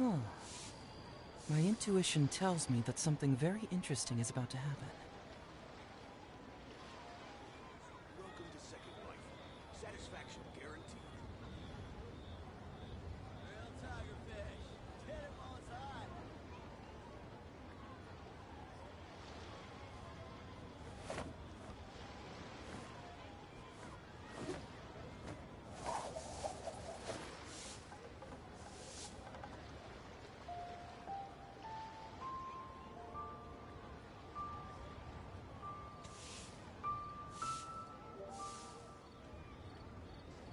Huh. My intuition tells me that something very interesting is about to happen. Welcome to Second Life. Satisfaction guaranteed. Real tiger fish. Hit him while it's hot.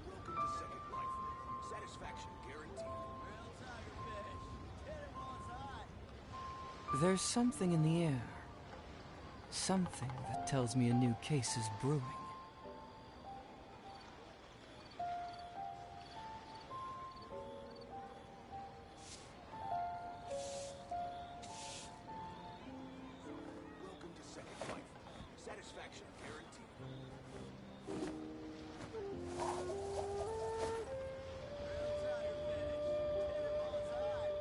Welcome to Second Life. Satisfaction guaranteed. Real tiger fish. Hit him while it's hot. There's something in the air. Something that tells me a new case is brewing. Welcome to Second Life. Satisfaction guaranteed. Real tiger fish. Hit him while it's hot.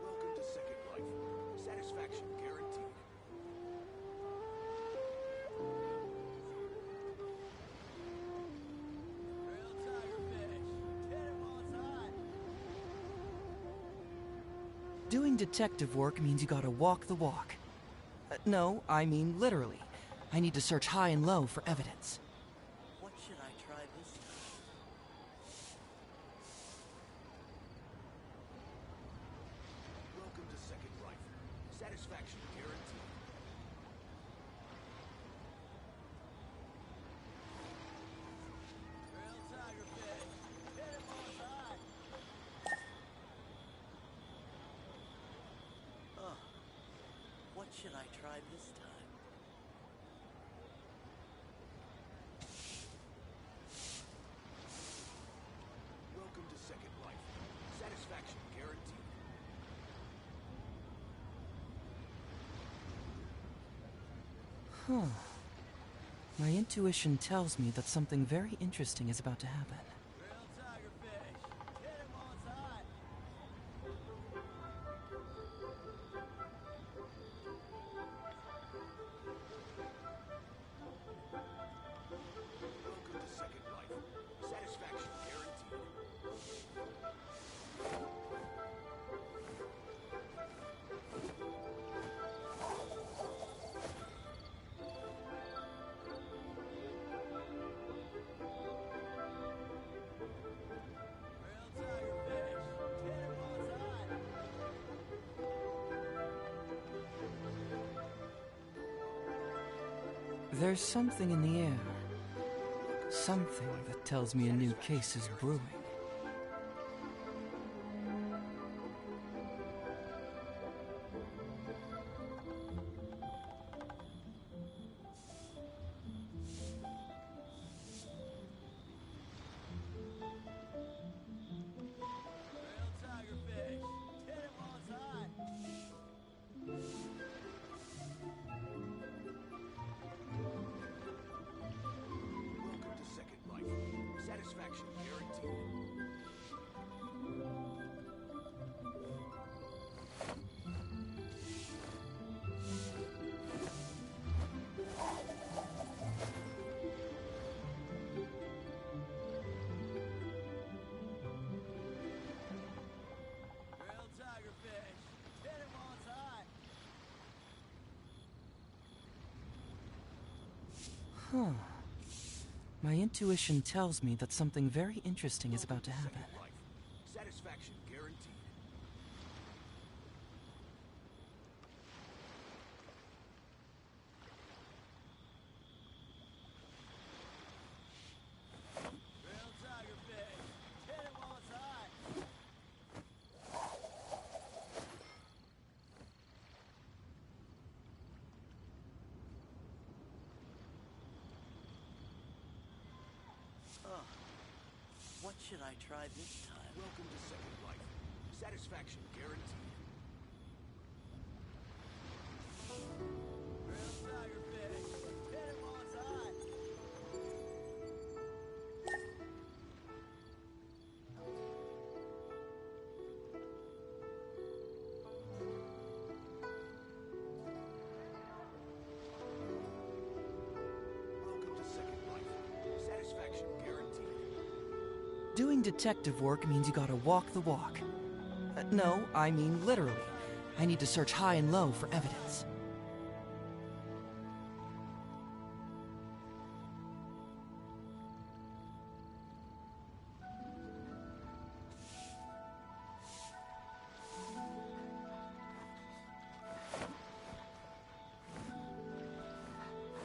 Welcome to Second Life. Satisfaction guaranteed. Real tiger fish. Hit him while it's hot. Doing detective work means you gotta walk the walk. No, I mean literally. I need to search high and low for evidence. What should I try this time? Welcome to Second Life. Satisfaction guaranteed. Real tiger fish. Hit him while it's hot. Oh, what should I try this time? Welcome to Second Life. Satisfaction guaranteed. Huh. My intuition tells me that something very interesting is about to happen. Real tiger fish. Hit him while it's hot. Welcome to Second Life. Satisfaction guaranteed. Real tiger fish. Hit him while it's hot. There's something in the air. Something that tells me a new case is brewing. Real tiger fish. Hit him while it's hot. Welcome to Second Life. Satisfaction guaranteed. Real tiger fish. Hit him while it's hot. Huh. My intuition tells me that something very interesting is about to happen. Second Life. Satisfaction guaranteed. Real tiger fish. Hit him while it's hot. Oh, what should I try this time? Welcome to Second Life. Satisfaction guaranteed. Doing detective work means you gotta walk the walk. No, I mean literally. I need to search high and low for evidence.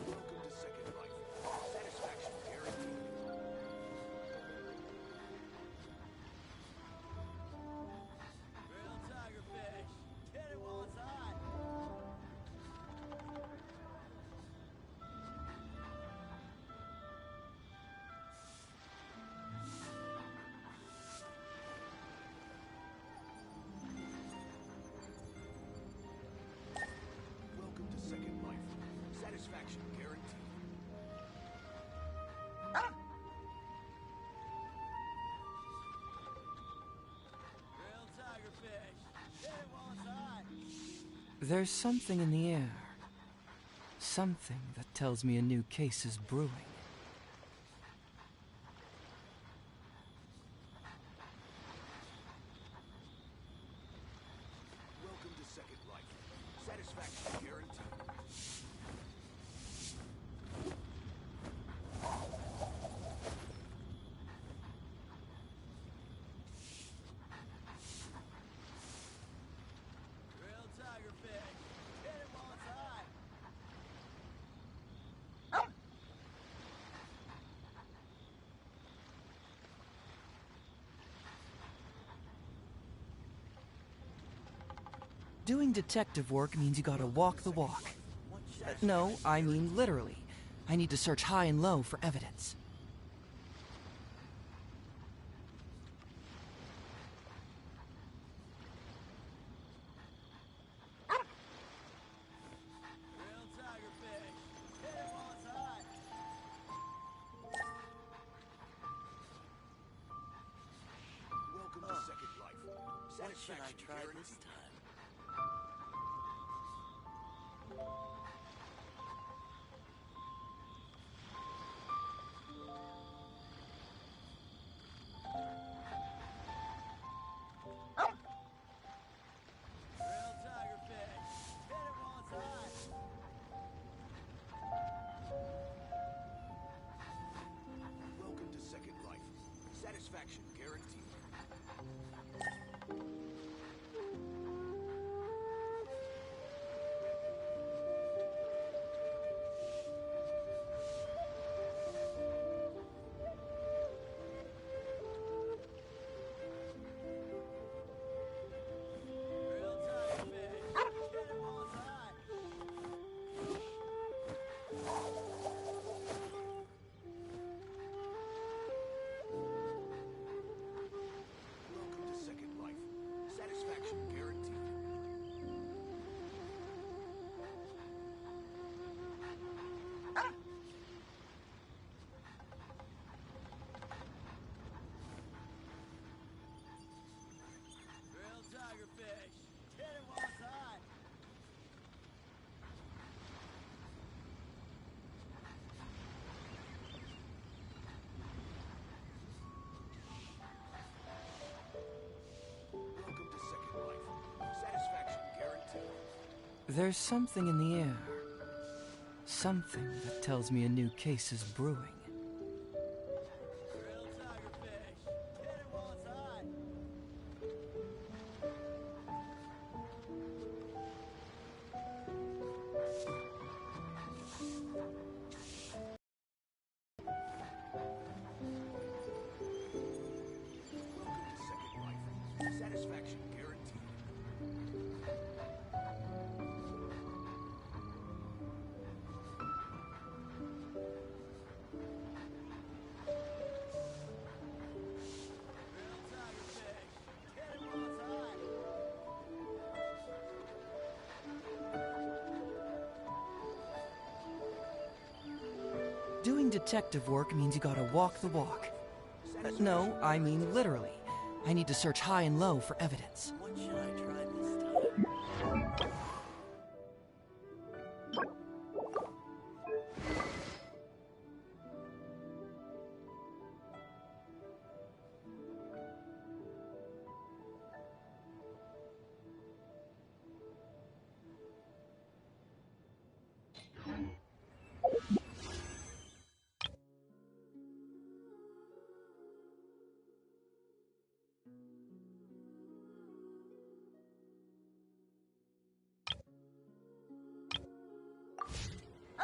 Welcome to Second Life. Satisfaction guaranteed. Real tiger fish. Hit it while it's hot. Welcome to Second Life. Satisfaction guaranteed. Real tiger fish. Hit it while it's hot. There's something in the air. Something that tells me a new case is brewing. Welcome to Second Life. Satisfaction guaranteed. Real tiger fish. Hit it while it's hot. Doing detective work means you gotta walk the walk. No, I mean literally. I need to search high and low for evidence. Real tiger fish. Hit it while it's hot. Welcome to Second Life. What should I Satisfaction try guaranteed. this time? Real tiger fish. Hit it while it's hot. Welcome to Second Life. Satisfaction guaranteed. Real tiger fish. Hit it while it's hot. Welcome to Second Life. Satisfaction guaranteed. Real tiger fish. Hit it while it's hot. Welcome to Second Life. Satisfaction guaranteed. There's something in the air. Something that tells me a new case is brewing. Real tiger fish. Hit it while it's hot. Welcome to Second Life. Satisfaction guaranteed. Real tiger fish. Hit it while it's hot. Doing detective work means you gotta walk the walk. No, I mean literally. I need to search high and low for evidence. What should I try this time?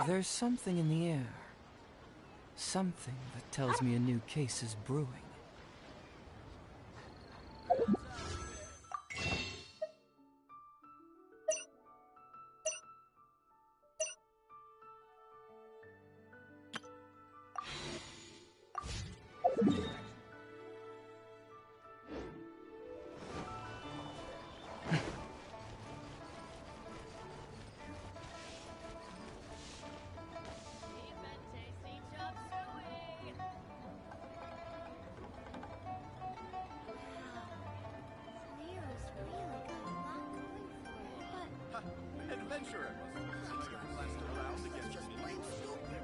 There's something in the air. Something that tells me a new case is brewing. Adventurer. Blasted around against just plain stupid.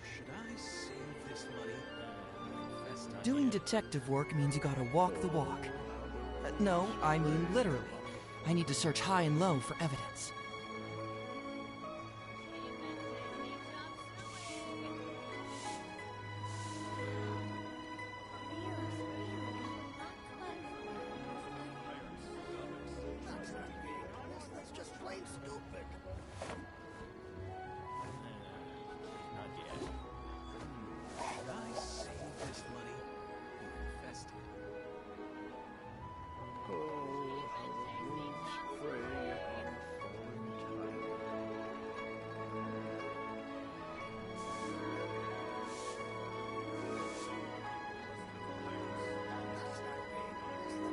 Should I save this money? Doing detective work means you gotta walk the walk. No, I mean literally. I need to search high and low for evidence. That's just plain stupid. Not yet. Should I save this money or invest it?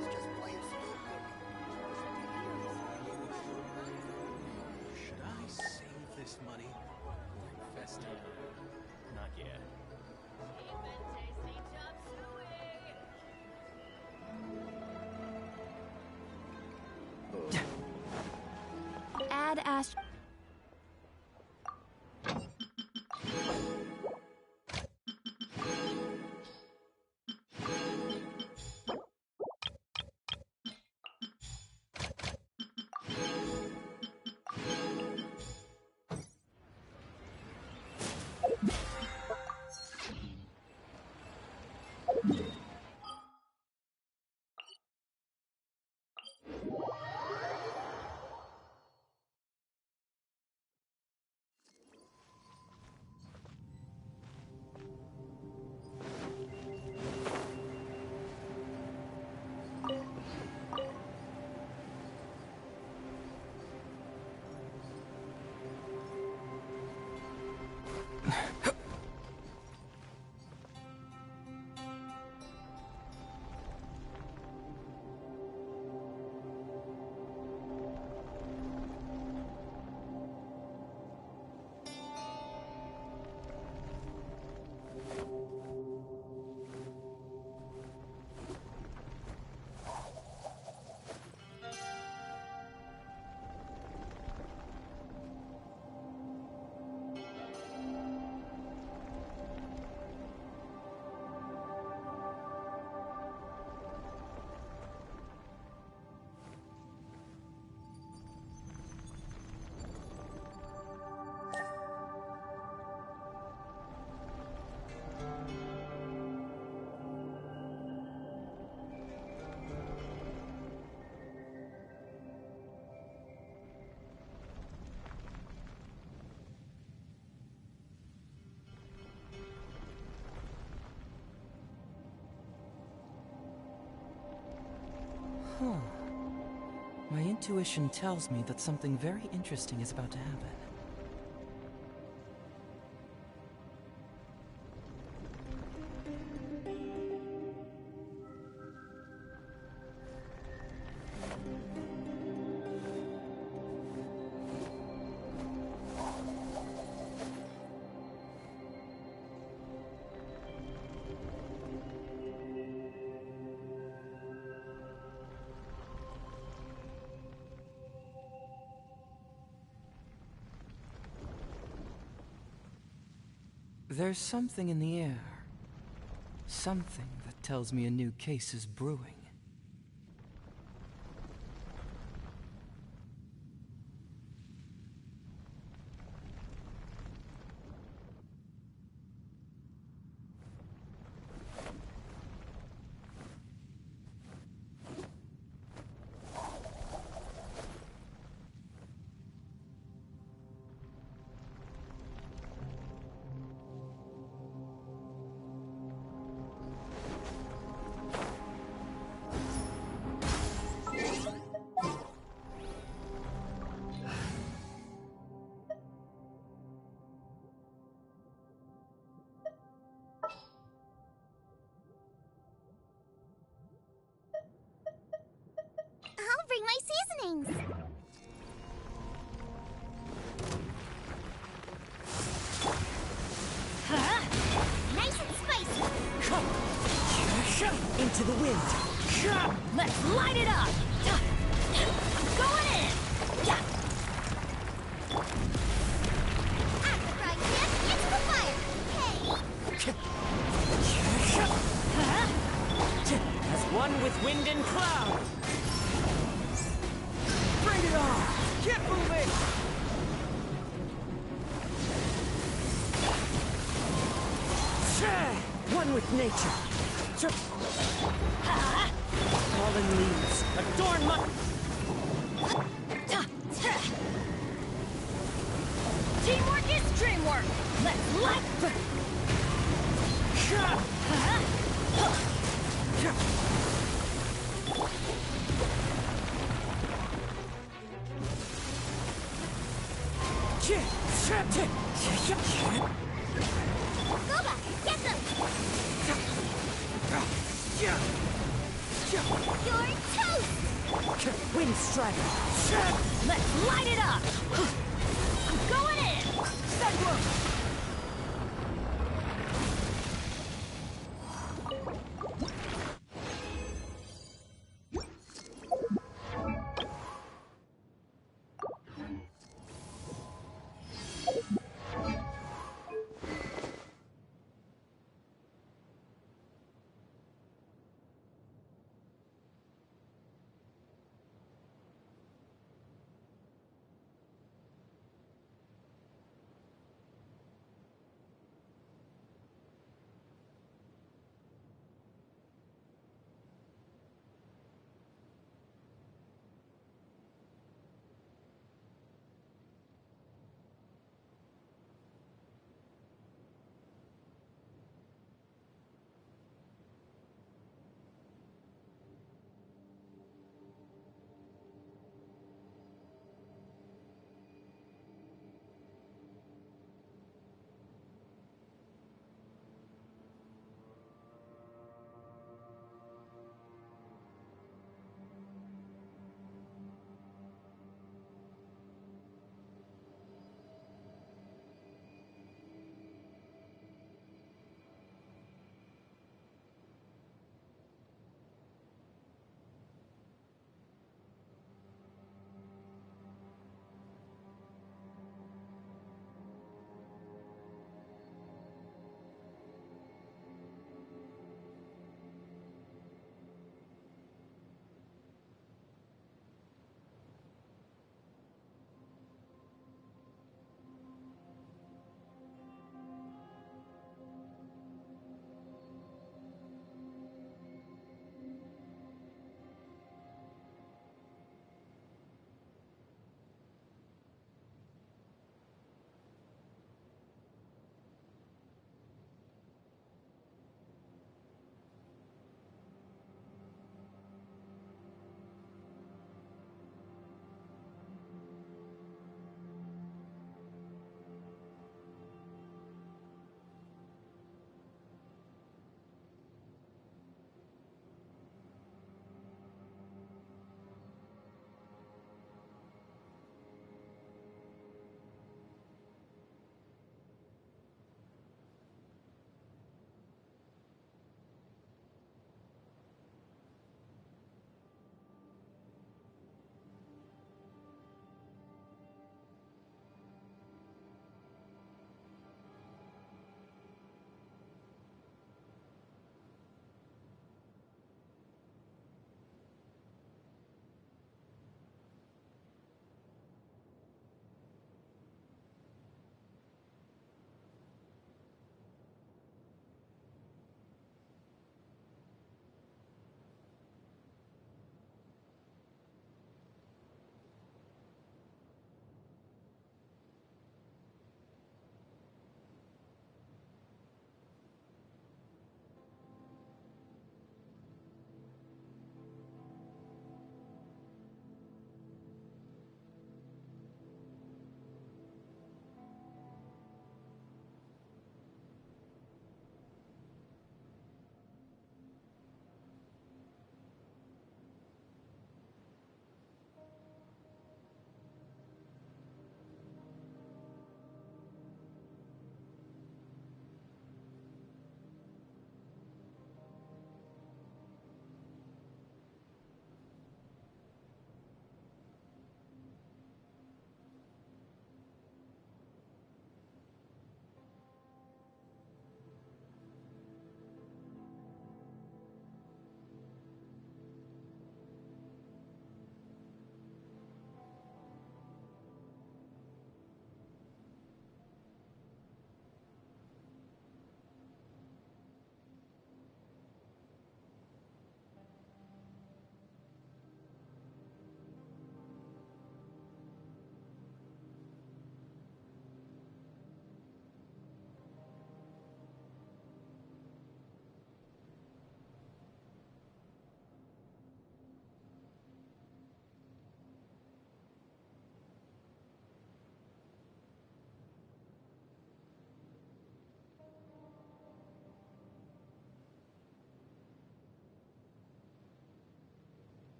That's just plain stupid. Should I save this money or invest it? Not yet. Add Ash. Huh. My intuition tells me that something very interesting is about to happen. There's something in the air. Something that tells me a new case is brewing. bring my seasonings. Huh? Nice and spicy. Into the wind. Let's light it up. Going in. At the frying pan, into the fire. Hey. As one with wind and cloud. Bring it on! Get moving! One with nature. Fallen leaves adorn my... Teamwork is dreamwork. Let's light. Go back. Get them. You're toast. Wind strike. Let's light it up. I'm going in. Send work.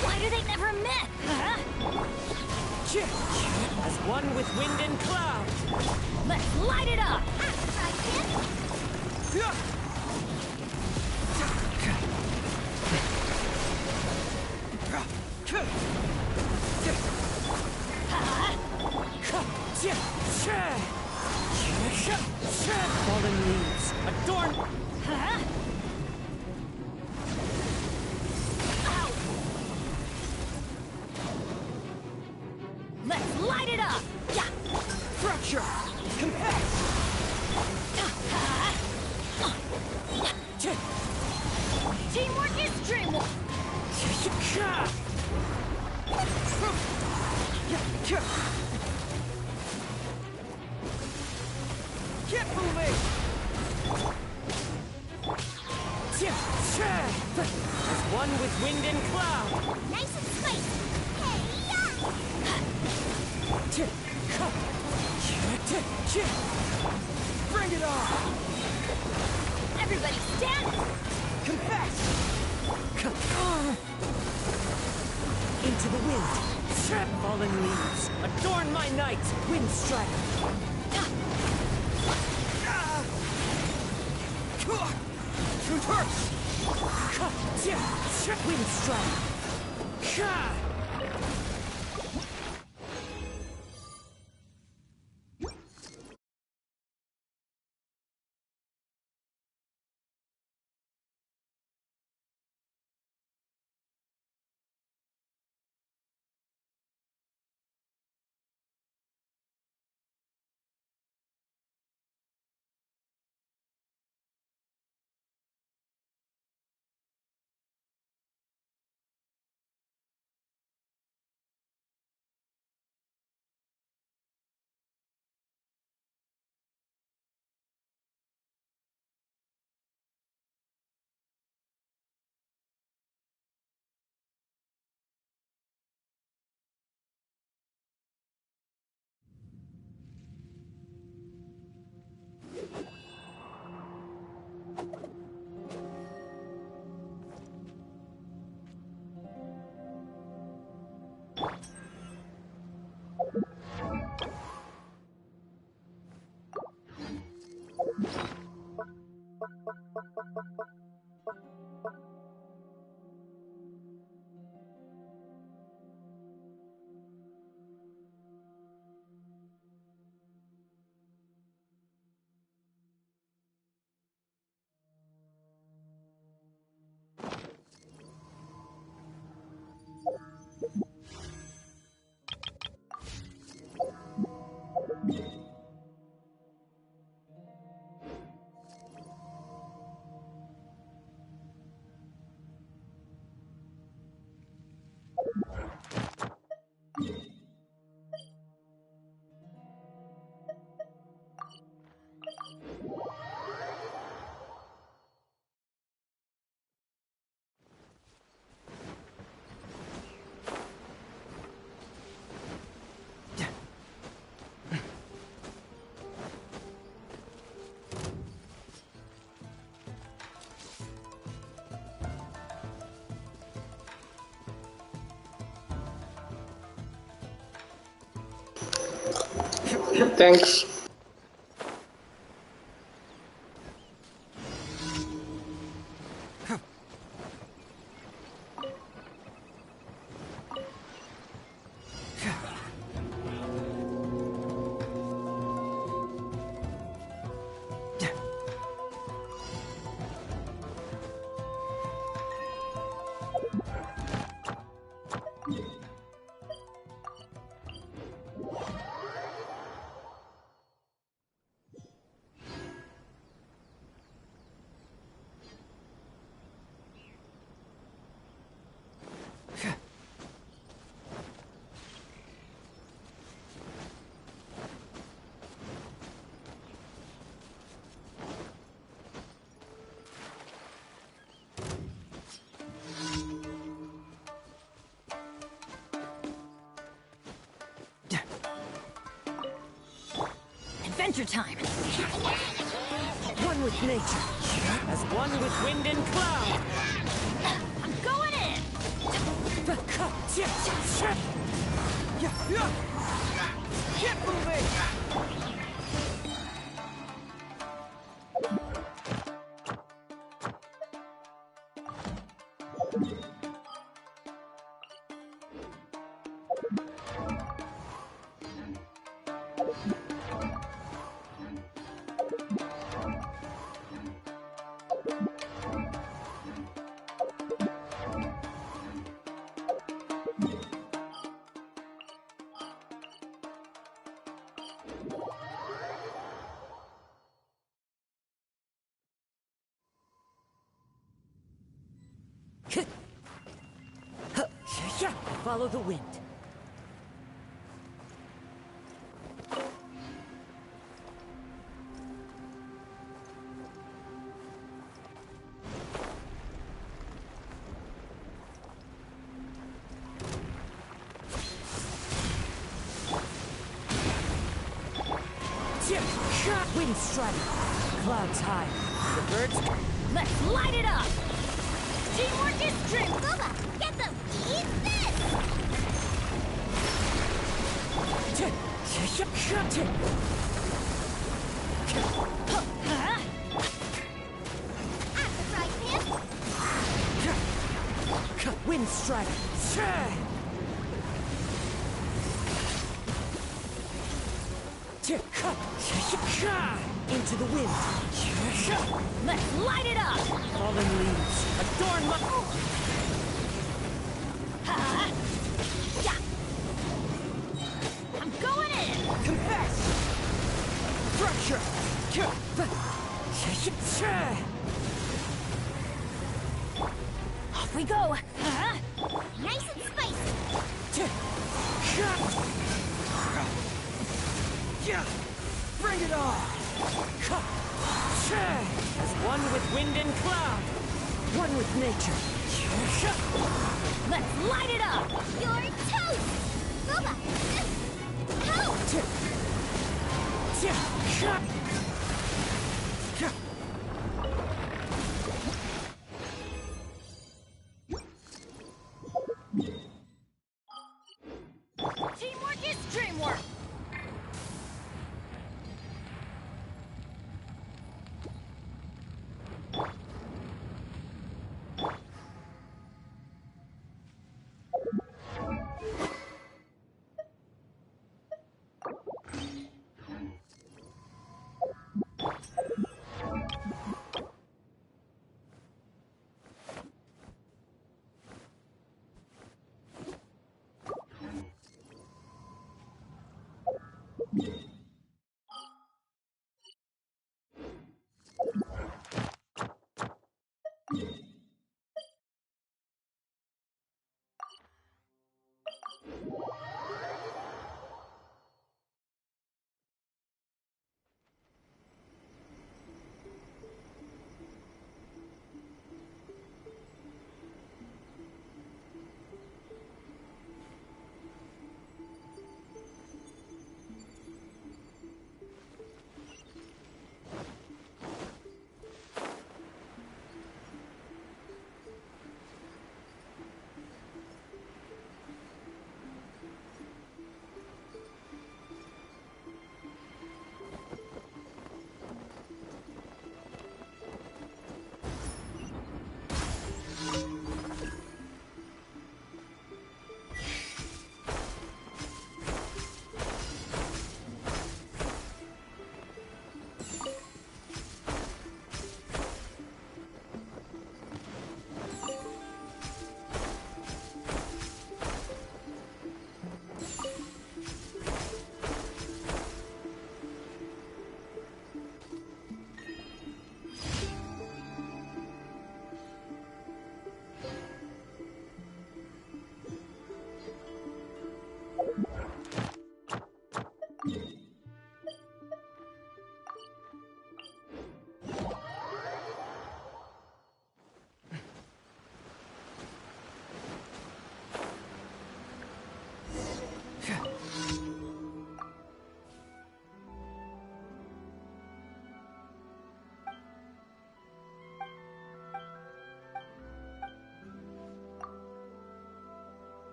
Why do they never miss? Huh? As one with wind and cloud. Let's light it up! Fallen leaves adorn. Huh? Ow! Let's light it up! Yeah! Fracture. Compact. Teamwork is dreamwork! Get moving! As one with wind and cloud. Nice and spicy! Bring it on! Everybody stand! Compact! Into the wind. Fallen leaves adorn my night. Wind strike. Reverse! Wind strike! Thanks. Adventure time! One with nature, as one with wind and cloud. I'm going in! Keep moving! Follow the wind. Wind striking, clouds high, the birds. Let's light it up! Teamwork is strength! Kazuha, get them! Eat this! At the fry pan! Wind strike. Into the wind. Let's light it up! Fallen leaves adorn my. Yeah. I'm going in! Confess! Fracture! Off we go! Nice and spicy! Bring it on! As one with wind and cloud, one with nature. Let's light it up! You're toast! Kazuha! Help! Teamwork is dreamwork!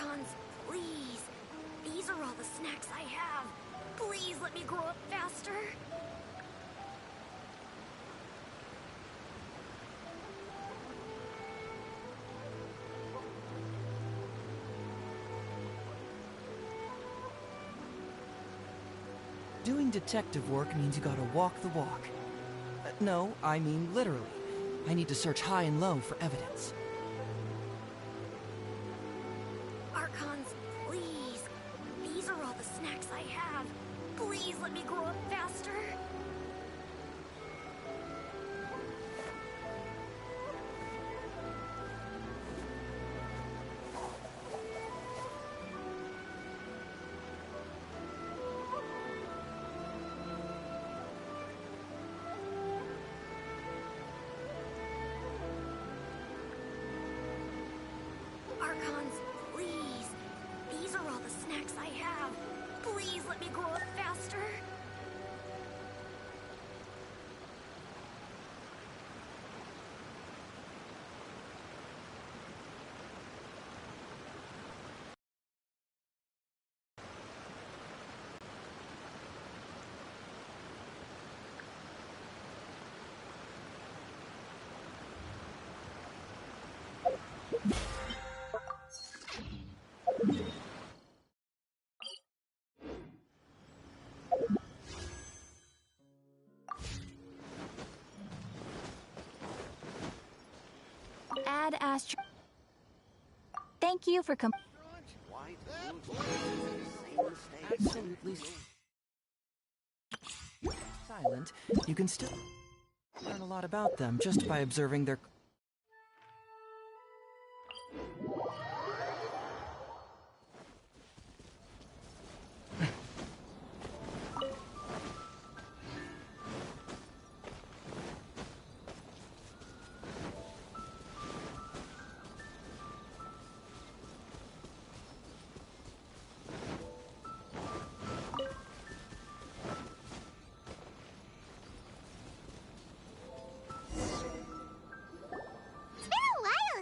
Archons, please. These are all the snacks I have. Please let me grow up faster. Doing detective work means you gotta walk the walk. No, I mean literally. I need to search high and low for evidence. Archons, please. These are all the snacks I have. Please let me grow up faster. Archons, please. These are all the snacks I have. Please let me grow up faster. Add Astro. Thank you for Absolutely silent. You can still learn a lot about them just by observing their...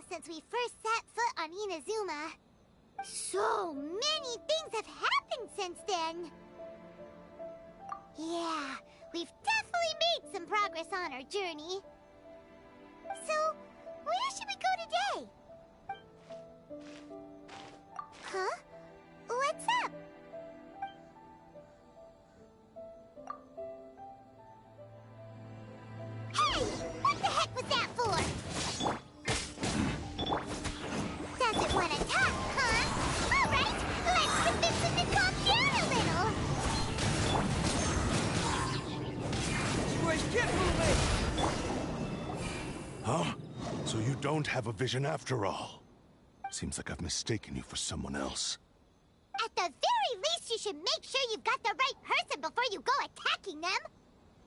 since we first set foot on Inazuma. So many things have happened since then. Yeah, we've definitely made some progress on our journey. So, where should we go today? Huh? What's up? Hey! What the heck was that for? Doesn't want to talk, huh? All right, let's convince him to calm down a little. Boys, get moving! Huh? So you don't have a vision after all? Seems like I've mistaken you for someone else. At the very least, you should make sure you've got the right person before you go attacking them.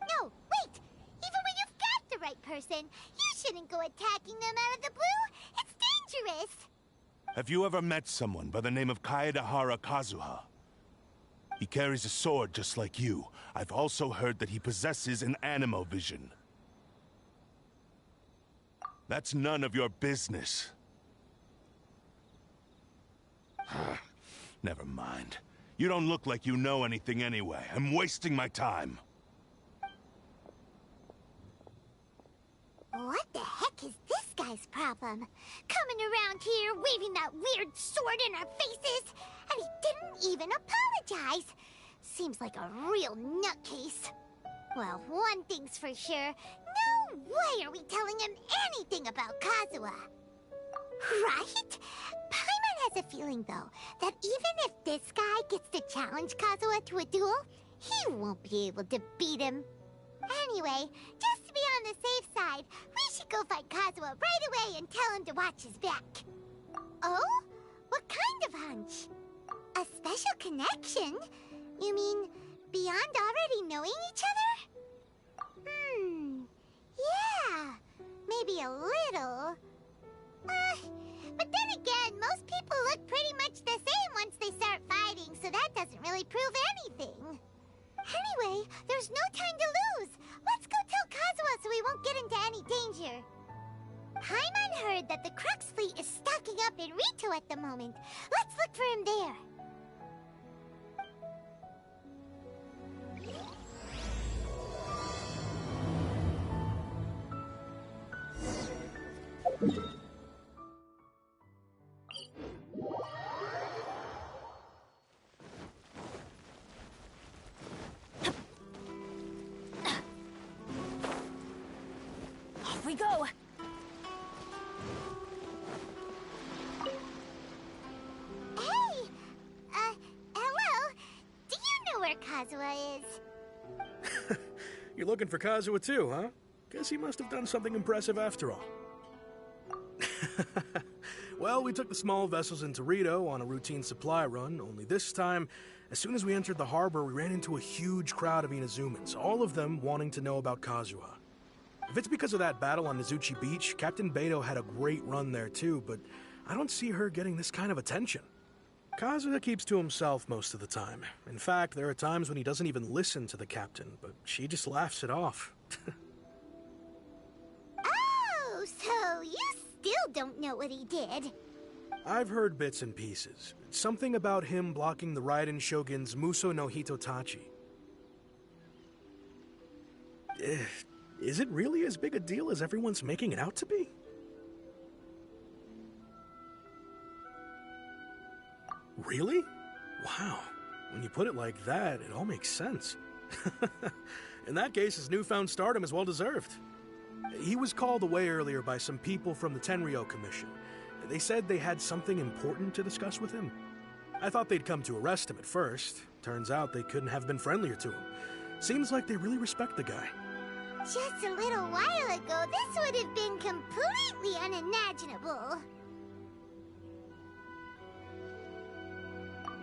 No, wait! Even when you've got the right person, you shouldn't go attacking them out of the blue. It's dangerous. Have you ever met someone by the name of Kazuha? He carries a sword just like you. I've also heard that he possesses an animo vision. That's none of your business. Never mind. You don't look like you know anything anyway. I'm wasting my time. What the heck is this guy's problem? Coming around here, waving that weird sword in our faces, and he didn't even apologize. Seems like a real nutcase. Well, one thing's for sure. No way are we telling him anything about Kazuha. Right? Paimon has a feeling, though, that even if this guy gets to challenge Kazuha to a duel, he won't be able to beat him. Anyway, just to be on the safe side, we should go find Kazuha right away and tell him to watch his back. Oh? What kind of hunch? A special connection? You mean beyond already knowing each other? Yeah, maybe a little. But then again, most people look pretty much the same once they start fighting, so that doesn't really prove anything. Anyway, there's no time to lose. Let's go tell Kazuha so we won't get into any danger. Paimon heard that the Crux fleet is stocking up in Rito at the moment. Let's look for him there. Off we go. Hey! Hello? Do you know where Kazuha is? You're looking for Kazuha too, huh? Guess he must have done something impressive after all. Well, we took the small vessels into Rito on a routine supply run, only this time, as soon as we entered the harbor, we ran into a huge crowd of Inazumans, all of them wanting to know about Kazuha. If it's because of that battle on Nizuchi Beach, Captain Beto had a great run there too, but I don't see her getting this kind of attention. Kazuha keeps to himself most of the time. In fact, there are times when he doesn't even listen to the captain, but she just laughs it off. Oh, so you still don't know what he did? I've heard bits and pieces. Something about him blocking the Raiden Shogun's Muso no Hitotachi. Is it really as big a deal as everyone's making it out to be? Really? Wow. When you put it like that, it all makes sense. In that case, his newfound stardom is well deserved. He was called away earlier by some people from the Tenryou Commission. They said they had something important to discuss with him. I thought they'd come to arrest him at first. Turns out they couldn't have been friendlier to him. Seems like they really respect the guy. Just a little while ago, this would have been completely unimaginable.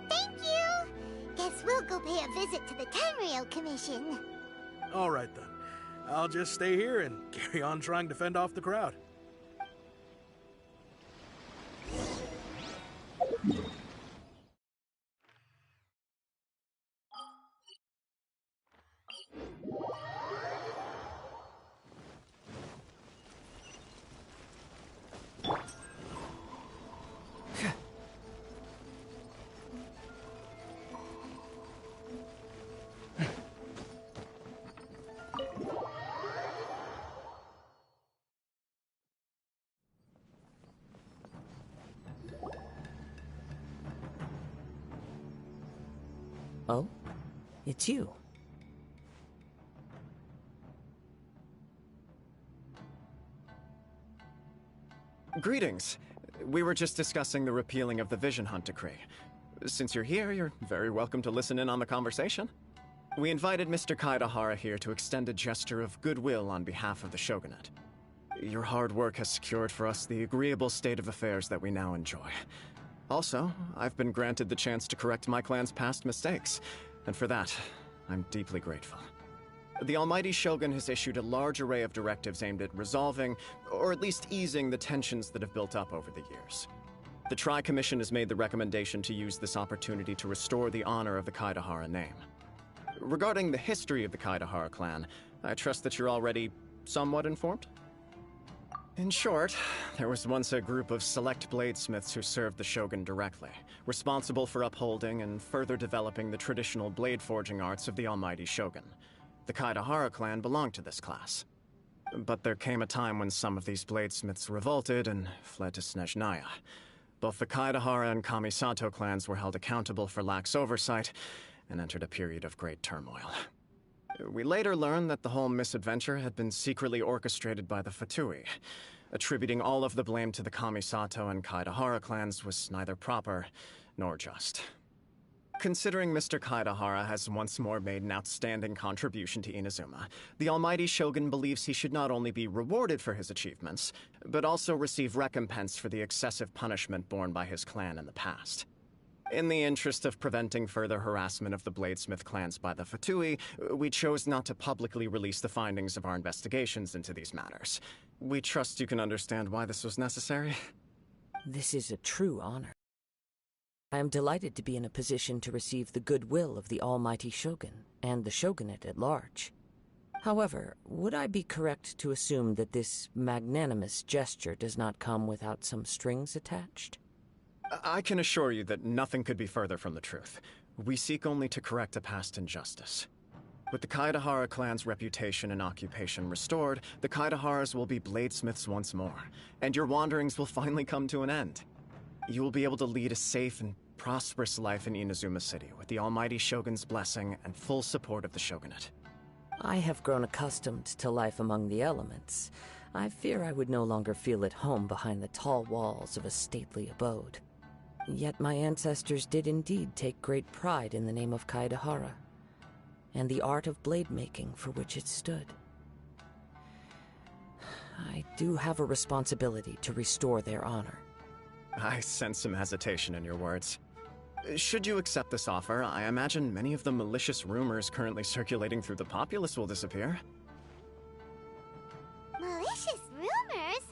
Thank you! Guess we'll go pay a visit to the Tenryou Commission. All right then. I'll just stay here and carry on trying to fend off the crowd. Oh? It's you. Greetings. We were just discussing the repealing of the Vision Hunt Decree. Since you're here, you're very welcome to listen in on the conversation. We invited Mr. Kaedahara here to extend a gesture of goodwill on behalf of the Shogunate. Your hard work has secured for us the agreeable state of affairs that we now enjoy. Also, I've been granted the chance to correct my clan's past mistakes, and for that, I'm deeply grateful. The Almighty Shogun has issued a large array of directives aimed at resolving, or at least easing, the tensions that have built up over the years. The Tri-Commission has made the recommendation to use this opportunity to restore the honor of the Kaedahara name. Regarding the history of the Kaedahara clan, I trust that you're already somewhat informed? In short, there was once a group of select bladesmiths who served the Shogun directly, responsible for upholding and further developing the traditional blade forging arts of the Almighty Shogun. The Kaedahara clan belonged to this class. But there came a time when some of these bladesmiths revolted and fled to Snezhnaya. Both the Kaedahara and Kamisato clans were held accountable for lax oversight and entered a period of great turmoil. We later learned that the whole misadventure had been secretly orchestrated by the Fatui. Attributing all of the blame to the Kamisato and Kaedahara clans was neither proper nor just. Considering Mr. Kaedahara has once more made an outstanding contribution to Inazuma, the Almighty Shogun believes he should not only be rewarded for his achievements, but also receive recompense for the excessive punishment borne by his clan in the past. In the interest of preventing further harassment of the Bladesmith clans by the Fatui, we chose not to publicly release the findings of our investigations into these matters. We trust you can understand why this was necessary. This is a true honor. I am delighted to be in a position to receive the goodwill of the Almighty Shogun and the Shogunate at large. However, would I be correct to assume that this magnanimous gesture does not come without some strings attached? I can assure you that nothing could be further from the truth. We seek only to correct a past injustice. With the Kaedahara clan's reputation and occupation restored, the Kaedaharas will be bladesmiths once more, and your wanderings will finally come to an end. You will be able to lead a safe and prosperous life in Inazuma City with the Almighty Shogun's blessing and full support of the Shogunate. I have grown accustomed to life among the elements. I fear I would no longer feel at home behind the tall walls of a stately abode. Yet my ancestors did indeed take great pride in the name of Kaedahara, and the art of blade making for which it stood. I do have a responsibility to restore their honor. I sense some hesitation in your words. Should you accept this offer, I imagine many of the malicious rumors currently circulating through the populace will disappear. Malicious rumors?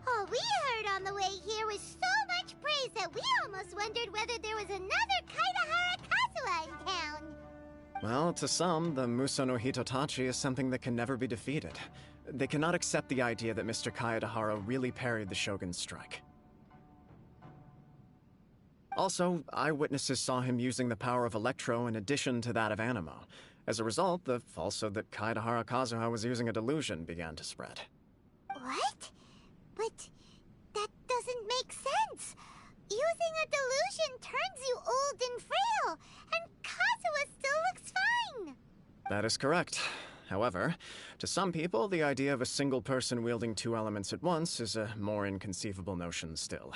All we heard on the way here was so much praise that we almost wondered whether there was another Kaedahara Kazuha in town. Well, to some, the Muso no Hitotachi is something that can never be defeated. They cannot accept the idea that Mr. Kaedahara really parried the Shogun's strike. Also, eyewitnesses saw him using the power of Electro in addition to that of Animo. As a result, the falsehood that Kaedahara Kazuha was using a delusion began to spread. What? But that doesn't make sense. Using a delusion turns you old and frail, and Kazuha still looks fine. That is correct. However, to some people, the idea of a single person wielding two elements at once is a more inconceivable notion still.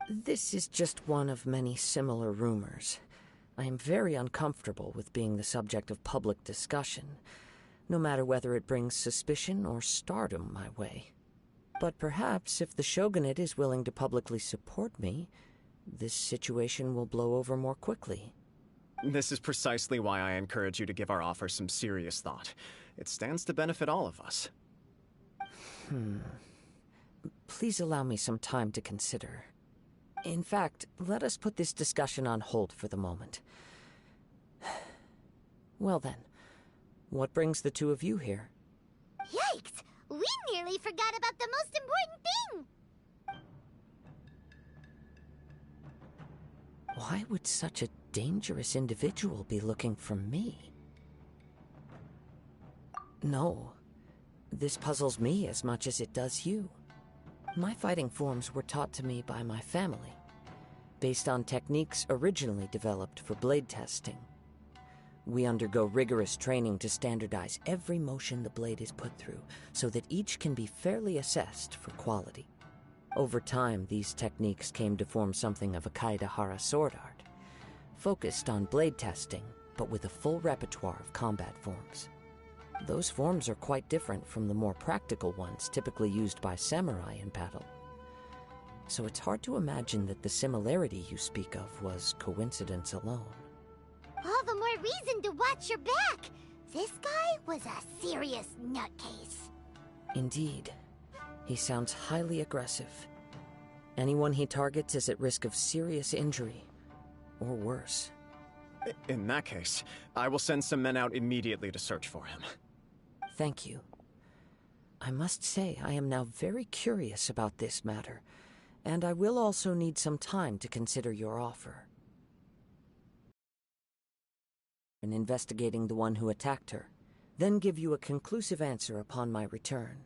This is just one of many similar rumors. I am very uncomfortable with being the subject of public discussion, no matter whether it brings suspicion or stardom my way. But perhaps if the Shogunate is willing to publicly support me, this situation will blow over more quickly. This is precisely why I encourage you to give our offer some serious thought. It stands to benefit all of us. Please allow me some time to consider. In fact, let us put this discussion on hold for the moment. Well then, what brings the two of you here? Yikes! We nearly forgot about the most important thing! Why would such a dangerous individual be looking for me? No, this puzzles me as much as it does you. My fighting forms were taught to me by my family, based on techniques originally developed for blade testing. We undergo rigorous training to standardize every motion the blade is put through, so that each can be fairly assessed for quality. Over time, these techniques came to form something of a Kaedahara sword art, focused on blade testing, but with a full repertoire of combat forms. Those forms are quite different from the more practical ones typically used by samurai in battle. So it's hard to imagine that the similarity you speak of was coincidence alone. All the more reason to watch your back! This guy was a serious nutcase. Indeed. He sounds highly aggressive. Anyone he targets is at risk of serious injury, or worse. In that case, I will send some men out immediately to search for him. Thank you. I must say I am now very curious about this matter, and I will also need some time to consider your offer. In investigating the one who attacked her, then give you a conclusive answer upon my return.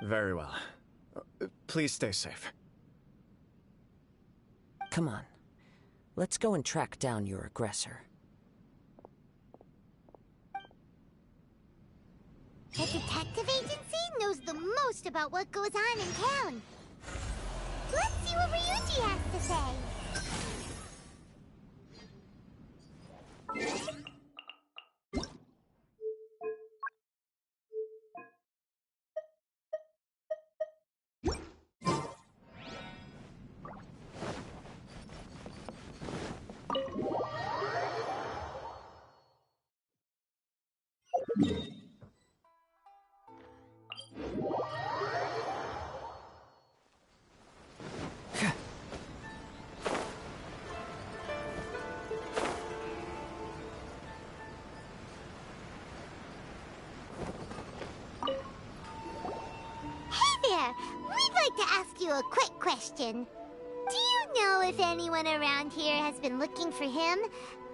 Very well. Please stay safe. Come on. Let's go and track down your aggressor. The detective agency knows the most about what goes on in town. Let's see what Ryuji has to say. We'd like to ask you a quick question. Do you know if anyone around here has been looking for him.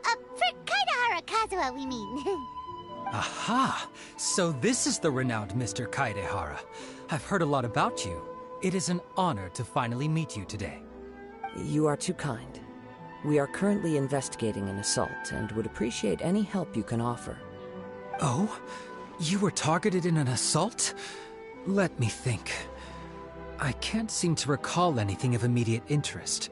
For Kaidahara Kazuha, we mean. Aha! So this is the renowned Mr. Kaidehara. I've heard a lot about you. It is an honor to finally meet you today. You are too kind. We are currently investigating an assault and would appreciate any help you can offer. Oh? You were targeted in an assault? Let me think. I can't seem to recall anything of immediate interest.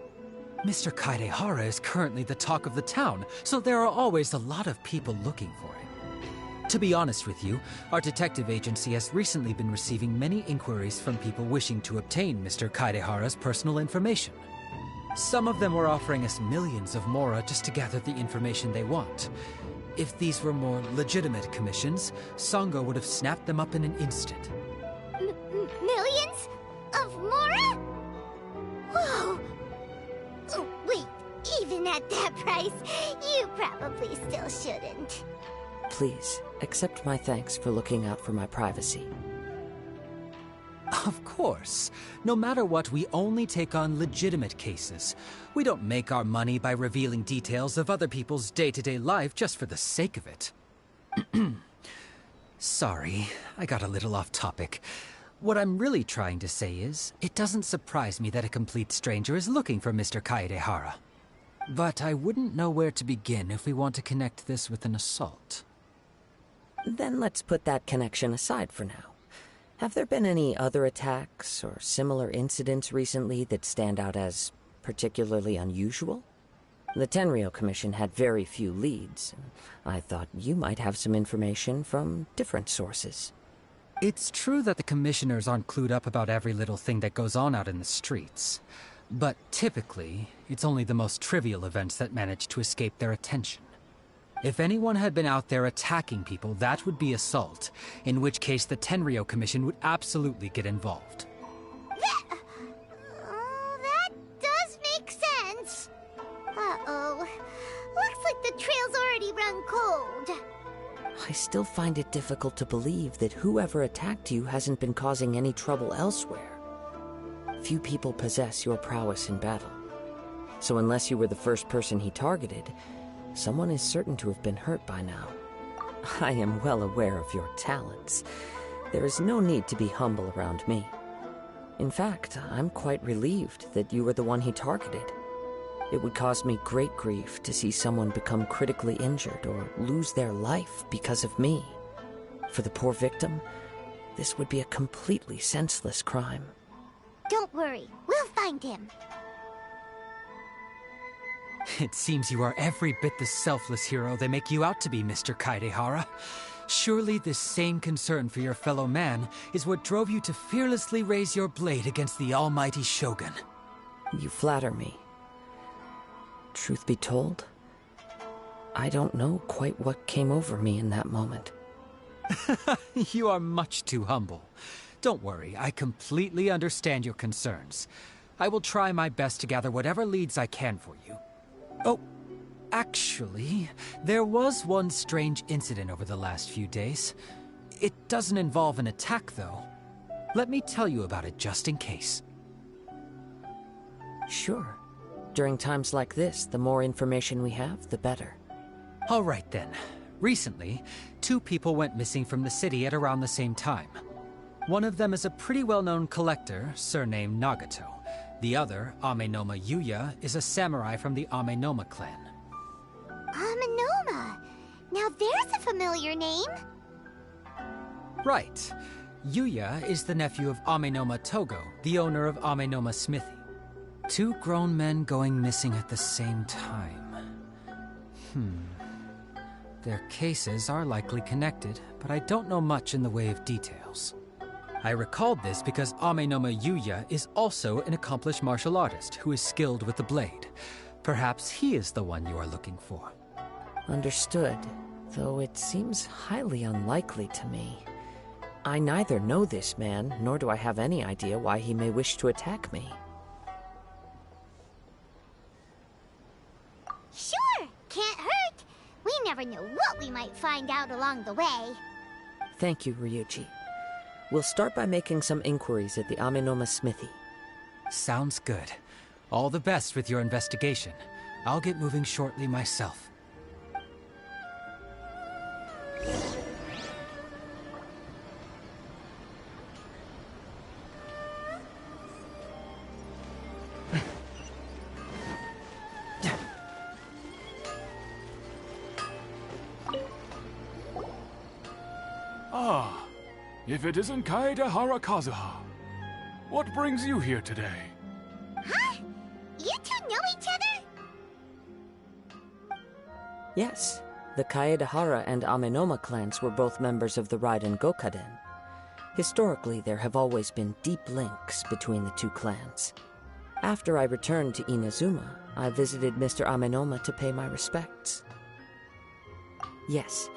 Mr. Kaidehara is currently the talk of the town, so there are always a lot of people looking for him. To be honest with you, our detective agency has recently been receiving many inquiries from people wishing to obtain Mr. Kaidehara's personal information. Some of them were offering us millions of mora just to gather the information they want. If these were more legitimate commissions, Sango would have snapped them up in an instant. Millions? Of mora? Whoa! Oh, wait, even at that price, you probably still shouldn't. Please, accept my thanks for looking out for my privacy. Of course. No matter what, we only take on legitimate cases. We don't make our money by revealing details of other people's day-to-day life just for the sake of it. Sorry, I got a little off topic. What I'm really trying to say is, it doesn't surprise me that a complete stranger is looking for Mr. Kaedehara. But I wouldn't know where to begin if we want to connect this with an assault. Then let's put that connection aside for now. Have there been any other attacks or similar incidents recently that stand out as particularly unusual? The Tenryou Commission had very few leads. I thought you might have some information from different sources. It's true that the commissioners aren't clued up about every little thing that goes on out in the streets. But typically, it's only the most trivial events that manage to escape their attention. If anyone had been out there attacking people, that would be assault, in which case the Tenryou Commission would absolutely get involved. That does make sense. Uh-oh. Looks like the trail's already run cold. I still find it difficult to believe that whoever attacked you hasn't been causing any trouble elsewhere. Few people possess your prowess in battle. So unless you were the first person he targeted, someone is certain to have been hurt by now. I am well aware of your talents. There is no need to be humble around me. In fact, I'm quite relieved that you were the one he targeted. It would cause me great grief to see someone become critically injured or lose their life because of me. For the poor victim, this would be a completely senseless crime. Don't worry, we'll find him. It seems you are every bit the selfless hero they make you out to be, Mr. Kaedehara. Surely this same concern for your fellow man is what drove you to fearlessly raise your blade against the almighty Shogun. You flatter me. Truth be told, I don't know quite what came over me in that moment. You are much too humble. Don't worry, I completely understand your concerns. I will try my best to gather whatever leads I can for you. Oh, actually, there was one strange incident over the last few days. It doesn't involve an attack, though. Let me tell you about it just in case. Sure. During times like this, the more information we have, the better. All right, then. Recently, 2 people went missing from the city at around the same time. One of them is a pretty well-known collector, surnamed Nagato. The other, Amenoma Yuya, is a samurai from the Amenoma clan. Amenoma? Now there's a familiar name. Right. Yuya is the nephew of Amenoma Togo, the owner of Amenoma Smithy. 2 grown men going missing at the same time. Their cases are likely connected, but I don't know much in the way of details. I recalled this because Amenoma Yuya is also an accomplished martial artist who is skilled with the blade. Perhaps he is the one you are looking for. Understood, though it seems highly unlikely to me. I neither know this man, nor do I have any idea why he may wish to attack me. Sure, can't hurt. We never know what we might find out along the way. Thank you, Ryuji. We'll start by making some inquiries at the Amenoma Smithy. Sounds good. All the best with your investigation. I'll get moving shortly myself. Ah, if it isn't Kaedehara Kazuha. What brings you here today? Huh? You two know each other? Yes, the Kaedehara and Amenoma clans were both members of the Raiden Gokaden. Historically, there have always been deep links between the two clans. After I returned to Inazuma, I visited Mr. Amenoma to pay my respects. Yes,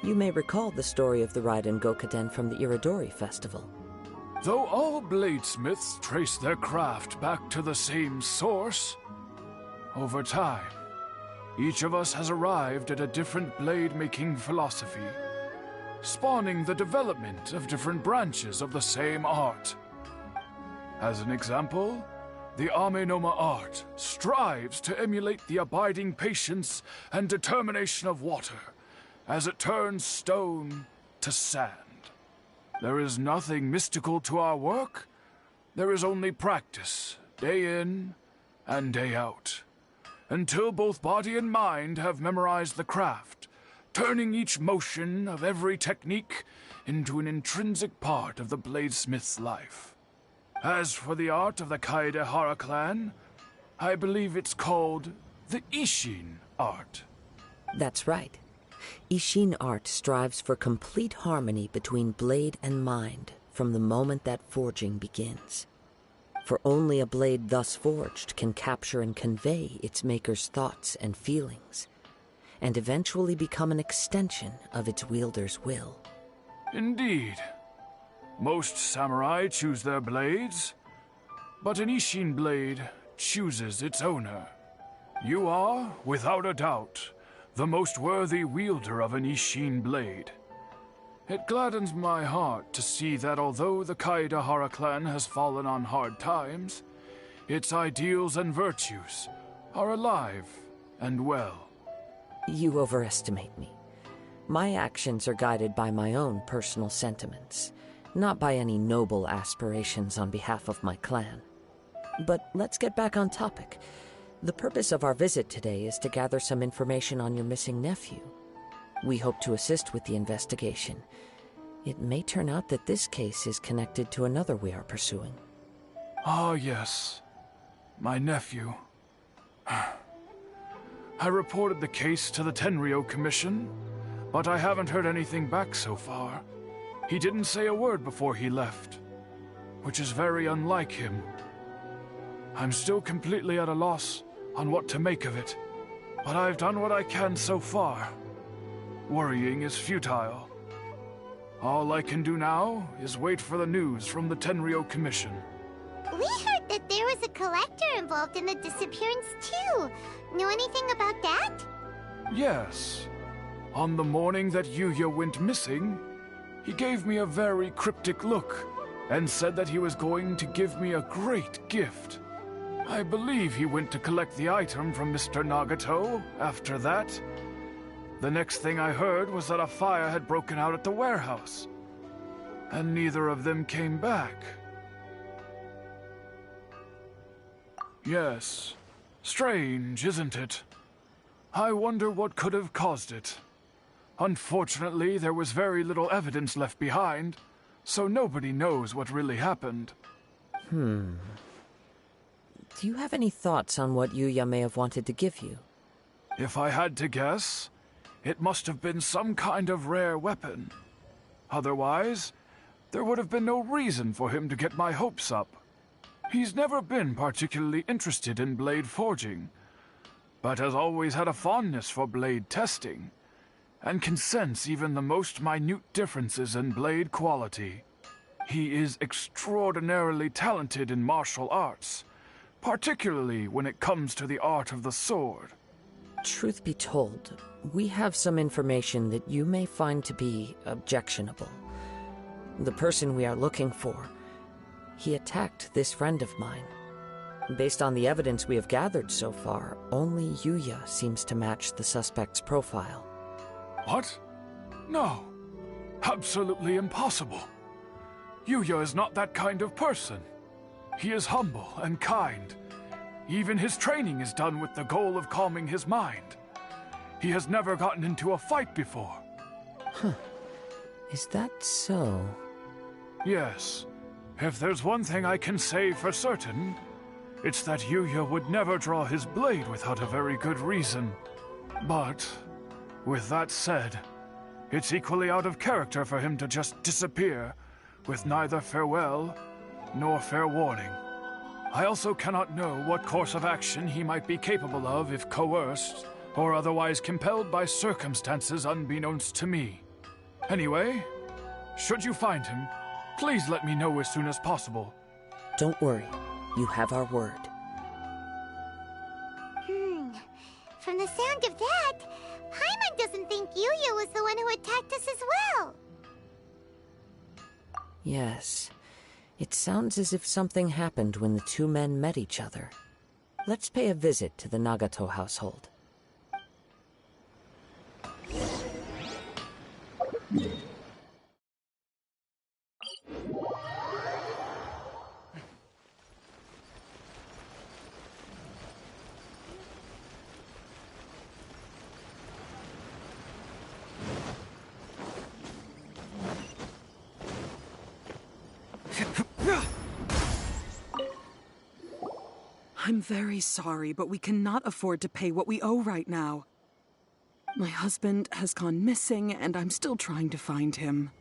you may recall the story of the Raiden Gokaden from the Iridori Festival. Though all bladesmiths trace their craft back to the same source, over time, each of us has arrived at a different blade-making philosophy, spawning the development of different branches of the same art. As an example, the Amenoma art strives to emulate the abiding patience and determination of water as it turns stone to sand. There is nothing mystical to our work. There is only practice, day in and day out, until both body and mind have memorized the craft, turning each motion of every technique into an intrinsic part of the bladesmith's life. As for the art of the Kaedehara clan, I believe it's called the Ishin art. That's right. Ishin art strives for complete harmony between blade and mind from the moment that forging begins. For only a blade thus forged can capture and convey its maker's thoughts and feelings, and eventually become an extension of its wielder's will. Indeed. Most samurai choose their blades, but an Ishin blade chooses its owner. You are, without a doubt, the most worthy wielder of an Ishin blade. It gladdens my heart to see that although the Kaedehara clan has fallen on hard times, its ideals and virtues are alive and well. You overestimate me. My actions are guided by my own personal sentiments, not by any noble aspirations on behalf of my clan. But let's get back on topic. The purpose of our visit today is to gather some information on your missing nephew. We hope to assist with the investigation. It may turn out that this case is connected to another we are pursuing. Ah, yes. My nephew. I reported the case to the Tenryo Commission, but I haven't heard anything back so far. He didn't say a word before he left, which is very unlike him. I'm still completely at a loss on what to make of it, but I've done what I can so far. Worrying is futile. All I can do now is wait for the news from the Tenryo Commission. We heard that there was a collector involved in the disappearance too. Know anything about that? Yes. On the morning that Yuya went missing, he gave me a very cryptic look and said that he was going to give me a great gift. I believe he went to collect the item from Mr. Nagato after that. The next thing I heard was that a fire had broken out at the warehouse, and neither of them came back. Yes, strange, isn't it? I wonder what could have caused it. Unfortunately, there was very little evidence left behind, so nobody knows what really happened. Do you have any thoughts on what Yuya may have wanted to give you? If I had to guess, it must have been some kind of rare weapon. Otherwise, there would have been no reason for him to get my hopes up. He's never been particularly interested in blade forging, but has always had a fondness for blade testing, and can sense even the most minute differences in blade quality. He is extraordinarily talented in martial arts, particularly when it comes to the art of the sword. Truth be told, we have some information that you may find to be objectionable. The person we are looking for, he attacked this friend of mine. Based on the evidence we have gathered so far, only Yuya seems to match the suspect's profile. What? No. Absolutely impossible. Yuya is not that kind of person. He is humble and kind. Even his training is done with the goal of calming his mind. He has never gotten into a fight before. Huh. Is that so? Yes. If there's one thing I can say for certain, it's that Yuya would never draw his blade without a very good reason. But, with that said, it's equally out of character for him to just disappear with neither farewell nor fair warning. I also cannot know what course of action he might be capable of if coerced or otherwise compelled by circumstances unbeknownst to me. Anyway, should you find him, please let me know as soon as possible. Don't worry. You have our word. From the sound of that, Paimon doesn't think Yuya was the one who attacked us as well. Yes. It sounds as if something happened when the two men met each other. Let's pay a visit to the Nagato household. I'm very sorry, but we cannot afford to pay what we owe right now. My husband has gone missing, and I'm still trying to find him.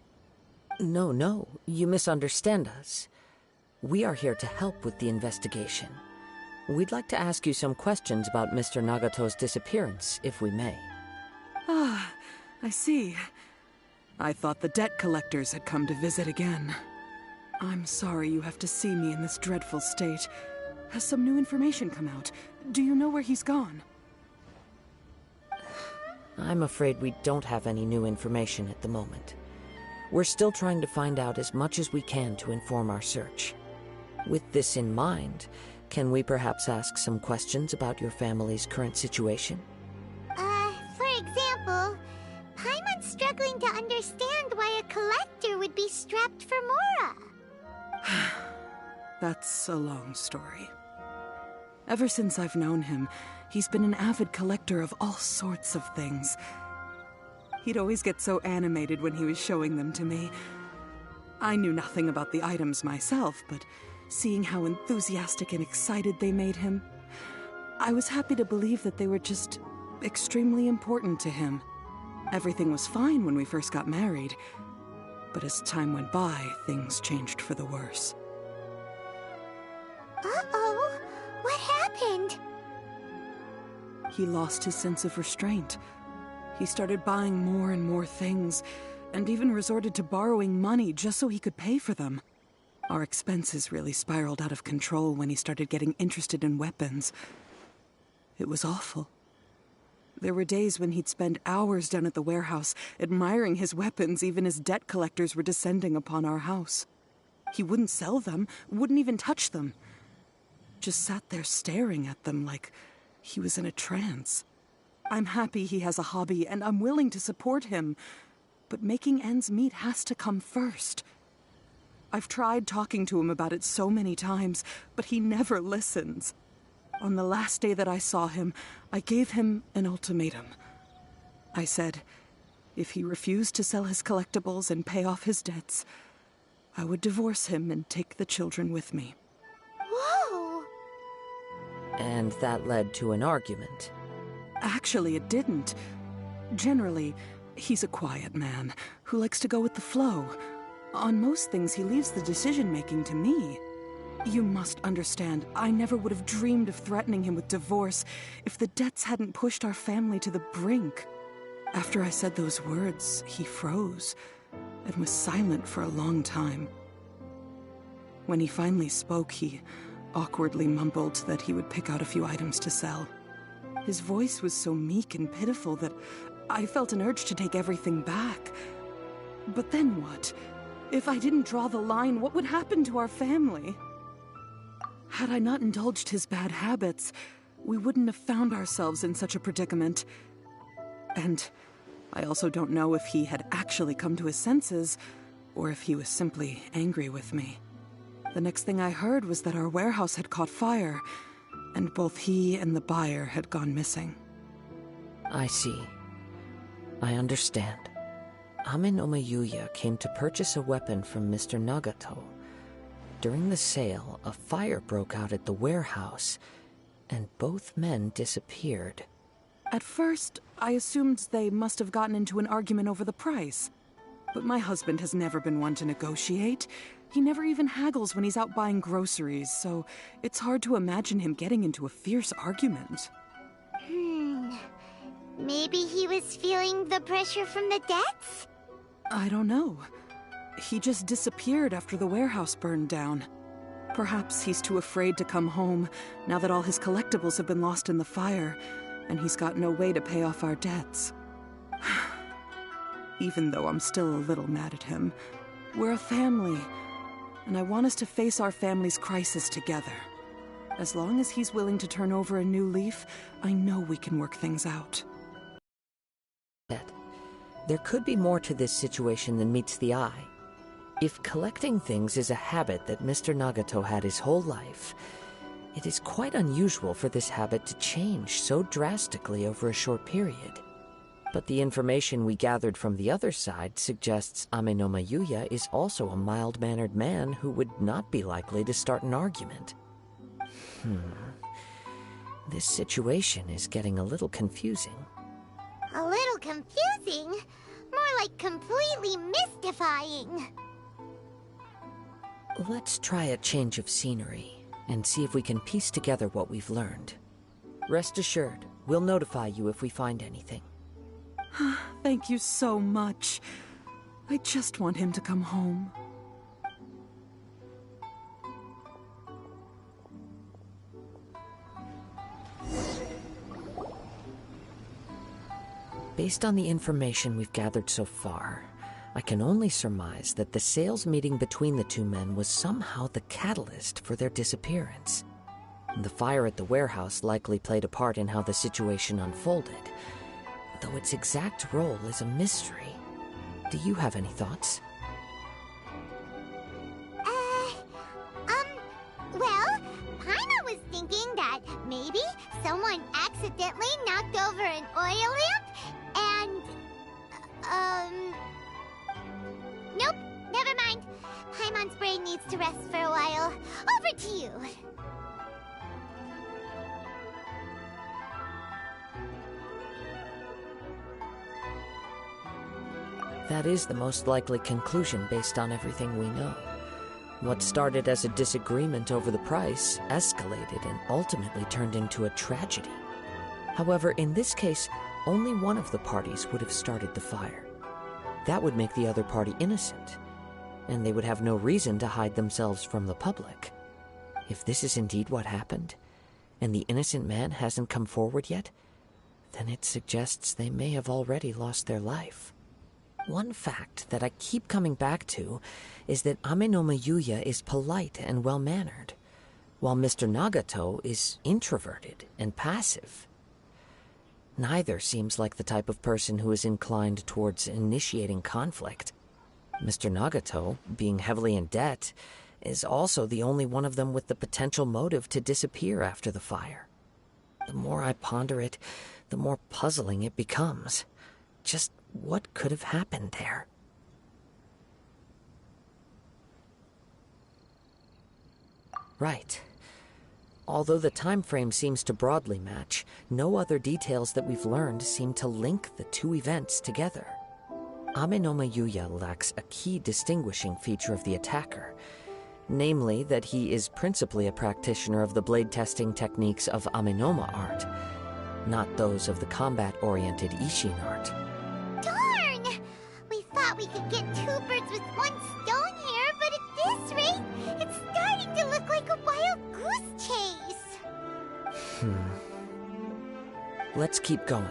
No, you misunderstand us. We are here to help with the investigation. We'd like to ask you some questions about Mr. Nagato's disappearance, if we may. Ah, I see. I thought the debt collectors had come to visit again. I'm sorry you have to see me in this dreadful state. Has some new information come out? Do you know where he's gone? I'm afraid we don't have any new information at the moment. We're still trying to find out as much as we can to inform our search. With this in mind, can we perhaps ask some questions about your family's current situation? For example, Paimon's struggling to understand why a collector would be strapped for Mora. That's a long story. Ever since I've known him, he's been an avid collector of all sorts of things. He'd always get so animated when he was showing them to me. I knew nothing about the items myself, but seeing how enthusiastic and excited they made him, I was happy to believe that they were just extremely important to him. Everything was fine when we first got married, but as time went by, things changed for the worse. Uh-oh, what happened? He lost his sense of restraint. He started buying more and more things, and even resorted to borrowing money just so he could pay for them. Our expenses really spiraled out of control when he started getting interested in weapons. It was awful. There were days when he'd spend hours down at the warehouse, admiring his weapons even as debt collectors were descending upon our house. He wouldn't sell them, wouldn't even touch them. Just sat there staring at them like he was in a trance. I'm happy he has a hobby, and I'm willing to support him. But making ends meet has to come first. I've tried talking to him about it so many times, but he never listens. On the last day that I saw him, I gave him an ultimatum. I said, if he refused to sell his collectibles and pay off his debts, I would divorce him and take the children with me. Whoa! And that led to an argument. Actually, it didn't. Generally, he's a quiet man who likes to go with the flow. On most things, he leaves the decision-making to me. You must understand, I never would have dreamed of threatening him with divorce if the debts hadn't pushed our family to the brink. After I said those words, he froze and was silent for a long time. When he finally spoke, he awkwardly mumbled that he would pick out a few items to sell. His voice was so meek and pitiful that I felt an urge to take everything back. But then what? If I didn't draw the line, what would happen to our family? Had I not indulged his bad habits, we wouldn't have found ourselves in such a predicament. And I also don't know if he had actually come to his senses, or if he was simply angry with me. The next thing I heard was that our warehouse had caught fire, and both he and the buyer had gone missing. I see. I understand. Amenoma Yuya came to purchase a weapon from Mr. Nagato. During the sale, a fire broke out at the warehouse, and both men disappeared. At first, I assumed they must have gotten into an argument over the price. But my husband has never been one to negotiate. He never even haggles when he's out buying groceries, so it's hard to imagine him getting into a fierce argument. Maybe he was feeling the pressure from the debts? I don't know. He just disappeared after the warehouse burned down. Perhaps he's too afraid to come home, now that all his collectibles have been lost in the fire, and he's got no way to pay off our debts. Even though I'm still a little mad at him, we're a family, and I want us to face our family's crisis together. As long as he's willing to turn over a new leaf, I know we can work things out. There could be more to this situation than meets the eye. If collecting things is a habit that Mr. Nagato had his whole life, it is quite unusual for this habit to change so drastically over a short period. But the information we gathered from the other side suggests Amenoma Yuya is also a mild-mannered man who would not be likely to start an argument. This situation is getting a little confusing. A little confusing? More like completely mystifying. Let's try a change of scenery and see if we can piece together what we've learned. Rest assured, we'll notify you if we find anything. Thank you so much. I just want him to come home. Based on the information we've gathered so far, I can only surmise that the sales meeting between the two men was somehow the catalyst for their disappearance. The fire at the warehouse likely played a part in how the situation unfolded, though its exact role is a mystery. Do you have any thoughts? Well, Paimon was thinking that maybe someone accidentally knocked over an oil lamp and, nope, never mind. Paimon's brain needs to rest for a while. Over to you. That is the most likely conclusion based on everything we know. What started as a disagreement over the price escalated and ultimately turned into a tragedy. However, in this case, only one of the parties would have started the fire. That would make the other party innocent, and they would have no reason to hide themselves from the public. If this is indeed what happened, and the innocent man hasn't come forward yet, then it suggests they may have already lost their life. One fact that I keep coming back to is that Amenoma Yuya is polite and well-mannered, while Mr. Nagato is introverted and passive. Neither seems like the type of person who is inclined towards initiating conflict. Mr. Nagato, being heavily in debt, is also the only one of them with the potential motive to disappear after the fire. The more I ponder it, the more puzzling it becomes. Just what could have happened there? Right. Although the time frame seems to broadly match, no other details that we've learned seem to link the two events together. Amenoma Yuya lacks a key distinguishing feature of the attacker, namely that he is principally a practitioner of the blade testing techniques of Amenoma art, not those of the combat-oriented Ishin art. Darn! We thought we could get two birds with one stone here, but at this rate, it's starting to look like a wild goose chase. Let's keep going,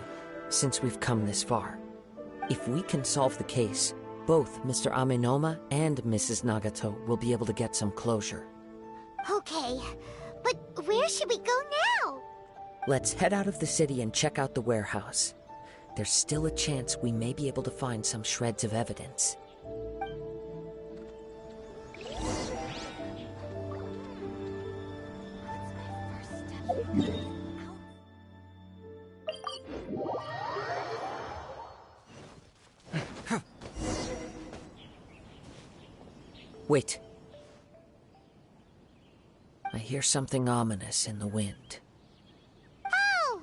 since we've come this far. If we can solve the case, both Mr. Amenoma and Mrs. Nagato will be able to get some closure. Okay, Where should we go now? Let's head out of the city and check out the warehouse. There's still a chance we may be able to find some shreds of evidence. Wait. I hear something ominous in the wind. Oh!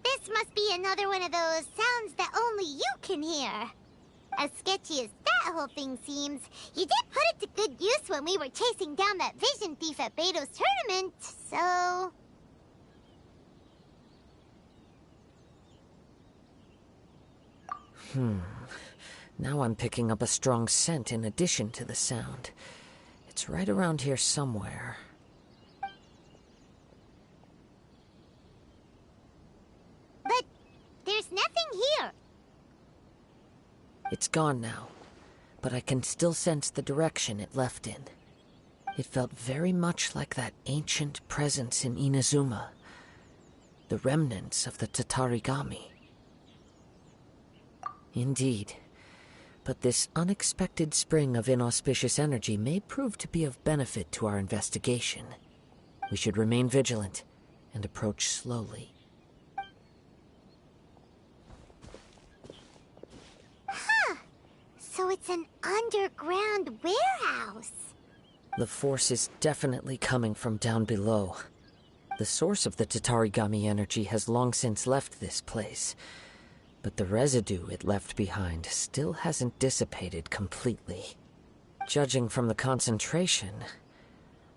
This must be another one of those sounds that only you can hear. As sketchy as that whole thing seems, you did put it to good use when we were chasing down that vision thief at Beto's tournament, so... Now I'm picking up a strong scent in addition to the sound. It's right around here somewhere. But there's nothing here. It's gone now, but I can still sense the direction it left in. It felt very much like that ancient presence in Inazuma. The remnants of the Tatarigami. Indeed. But this unexpected spring of inauspicious energy may prove to be of benefit to our investigation. We should remain vigilant and approach slowly. Huh. So it's an underground warehouse. The force is definitely coming from down below. The source of the Tatarigami energy has long since left this place. But the residue it left behind still hasn't dissipated completely. Judging from the concentration,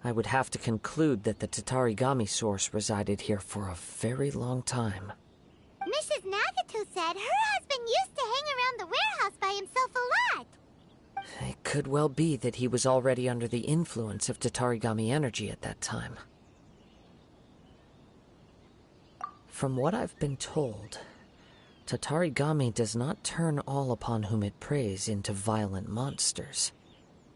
I would have to conclude that the Tatarigami source resided here for a very long time. Mrs. Nagato said her husband used to hang around the warehouse by himself a lot. It could well be that he was already under the influence of Tatarigami energy at that time. From what I've been told, Tatarigami does not turn all upon whom it preys into violent monsters,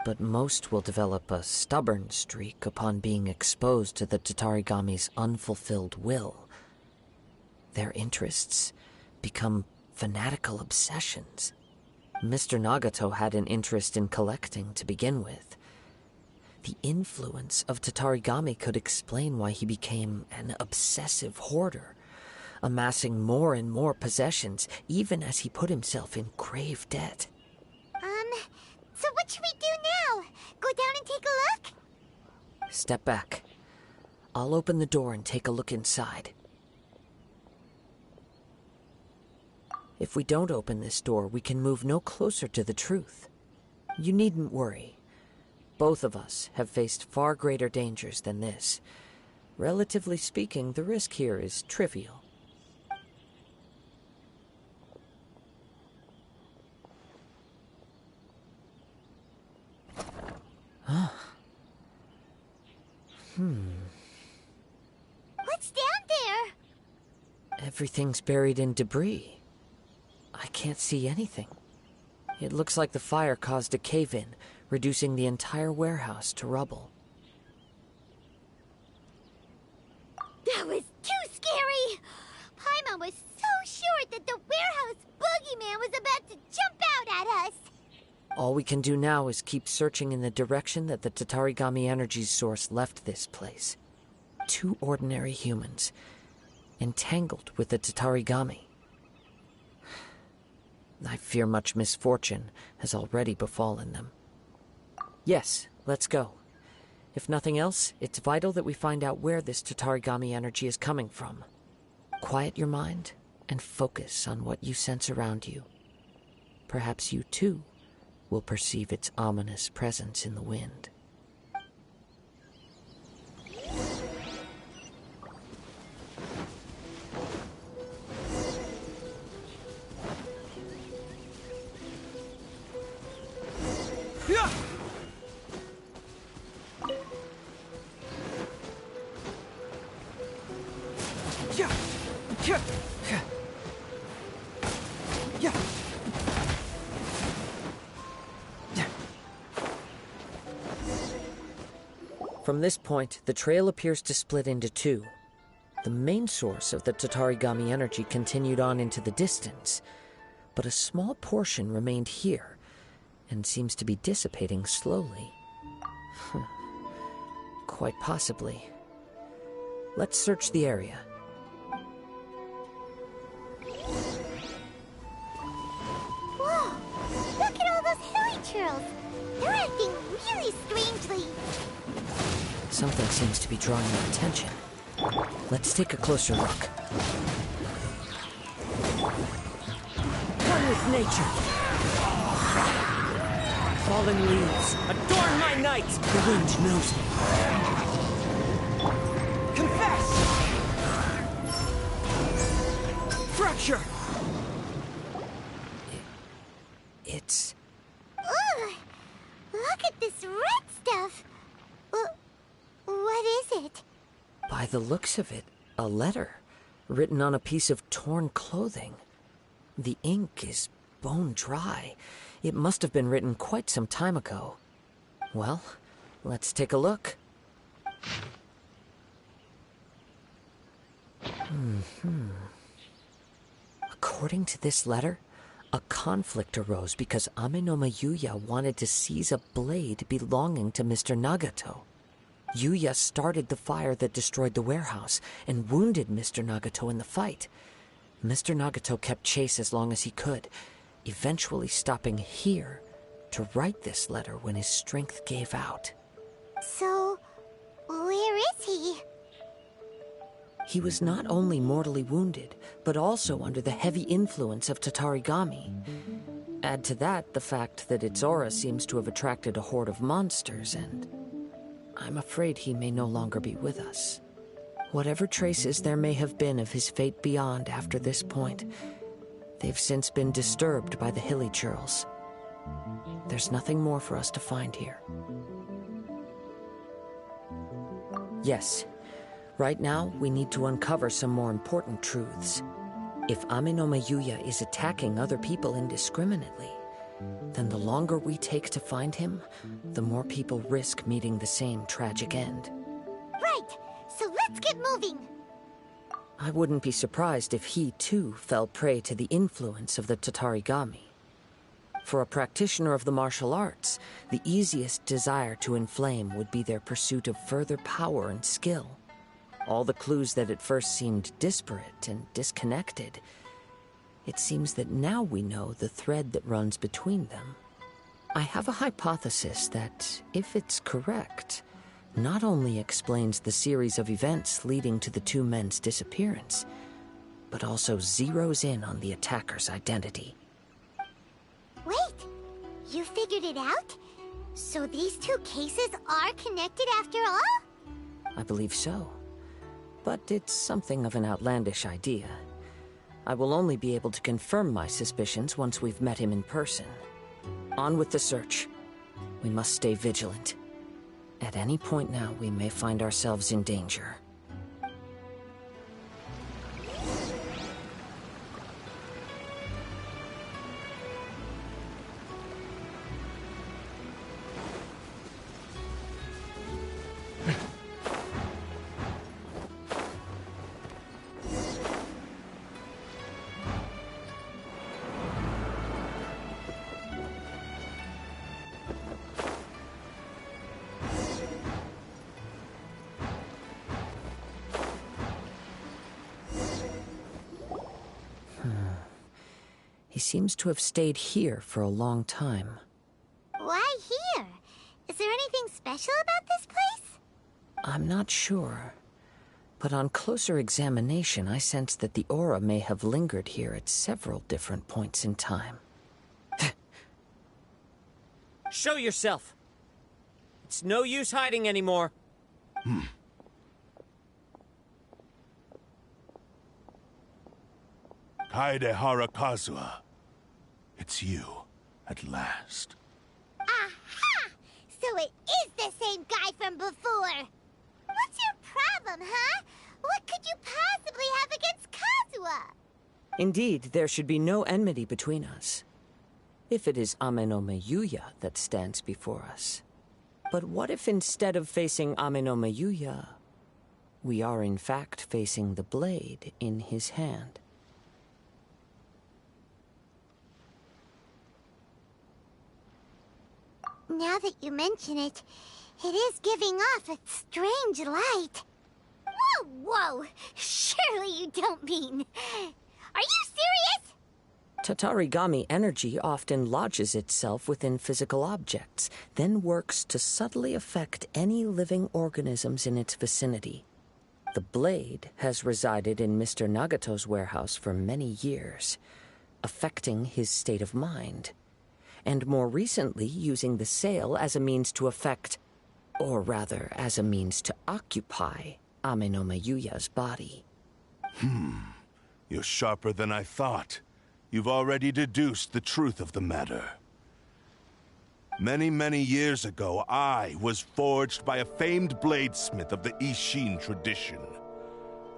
but most will develop a stubborn streak upon being exposed to the Tatarigami's unfulfilled will. Their interests become fanatical obsessions. Mr. Nagato had an interest in collecting to begin with. The influence of Tatarigami could explain why he became an obsessive hoarder, amassing more and more possessions, even as he put himself in grave debt. So what should we do now? Go down and take a look? Step back. I'll open the door and take a look inside. If we don't open this door, we can move no closer to the truth. You needn't worry. Both of us have faced far greater dangers than this. Relatively speaking, the risk here is trivial. What's down there? Everything's buried in debris. I can't see anything. It looks like the fire caused a cave-in, reducing the entire warehouse to rubble. That was too scary! Paimon was so sure that the warehouse boogeyman was about to jump out at us! All we can do now is keep searching in the direction that the Tatarigami energy's source left this place. 2 ordinary humans, entangled with the Tatarigami. I fear much misfortune has already befallen them. Yes, let's go. If nothing else, it's vital that we find out where this Tatarigami energy is coming from. Quiet your mind and focus on what you sense around you. Perhaps you too will perceive its ominous presence in the wind. From this point, the trail appears to split into two. The main source of the Tatarigami energy continued on into the distance, but a small portion remained here, and seems to be dissipating slowly. Quite possibly. Let's search the area. Whoa! Look at all those hilly churls! They're acting really strangely. Something seems to be drawing our attention. Let's take a closer look. One with nature. Fallen leaves, adorn my night! The wind knows me. Confess! Fracture! It's... Ugh! Look at this red stuff! What is it? By the looks of it, a letter, written on a piece of torn clothing. The ink is bone dry. It must have been written quite some time ago. Well, let's take a look. According to this letter, a conflict arose because Amenoma Yuya wanted to seize a blade belonging to Mr. Nagato. Yuya started the fire that destroyed the warehouse and wounded Mr. Nagato in the fight. Mr. Nagato kept chase as long as he could, eventually stopping here to write this letter when his strength gave out. So, where is he? He was not only mortally wounded, but also under the heavy influence of Tatarigami. Add to that the fact that its aura seems to have attracted a horde of monsters, and I'm afraid he may no longer be with us. Whatever traces there may have been of his fate beyond after this point, they've since been disturbed by the hilly churls. There's nothing more for us to find here. Yes, right now we need to uncover some more important truths. If Amenoma Yuya is attacking other people indiscriminately, then the longer we take to find him, the more people risk meeting the same tragic end. Right! So let's get moving! I wouldn't be surprised if he, too, fell prey to the influence of the Tatarigami. For a practitioner of the martial arts, the easiest desire to inflame would be their pursuit of further power and skill. All the clues that at first seemed disparate and disconnected, it seems that now we know the thread that runs between them. I have a hypothesis that, if it's correct, not only explains the series of events leading to the two men's disappearance, but also zeroes in on the attacker's identity. Wait! You figured it out? So these two cases are connected after all? I believe so. But it's something of an outlandish idea. I will only be able to confirm my suspicions once we've met him in person. On with the search. We must stay vigilant. At any point now, we may find ourselves in danger. He seems to have stayed here for a long time. Why here? Is there anything special about this place? I'm not sure. But on closer examination, I sense that the aura may have lingered here at several different points in time. Show yourself! It's no use hiding anymore. Kaedehara Kazuha. It's you, at last. Aha! So it is the same guy from before! What's your problem, huh? What could you possibly have against Kazuha? Indeed, there should be no enmity between us. If it is Amenoma Yuya that stands before us. But what if instead of facing Ame no Mayuya, we are in fact facing the blade in his hand? Now that you mention it, it is giving off a strange light. Whoa, whoa! Surely you don't mean... Are you serious? Tatarigami energy often lodges itself within physical objects, then works to subtly affect any living organisms in its vicinity. The blade has resided in Mr. Nagato's warehouse for many years, affecting his state of mind, and more recently using the sale as a means to affect, or rather as a means to occupy, Ame no Mayuya's body. You're sharper than I thought. You've already deduced the truth of the matter. Many, many years ago, I was forged by a famed bladesmith of the Ishin tradition.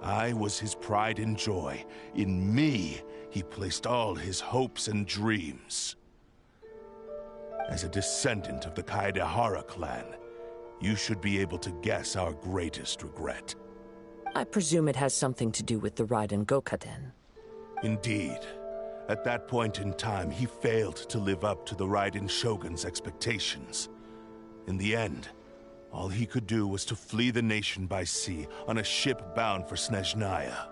I was his pride and joy. In me, he placed all his hopes and dreams. As a descendant of the Kaedehara clan, you should be able to guess our greatest regret. I presume it has something to do with the Raiden Gokaden. Indeed. At that point in time, he failed to live up to the Raiden Shogun's expectations. In the end, all he could do was to flee the nation by sea on a ship bound for Snezhnaya.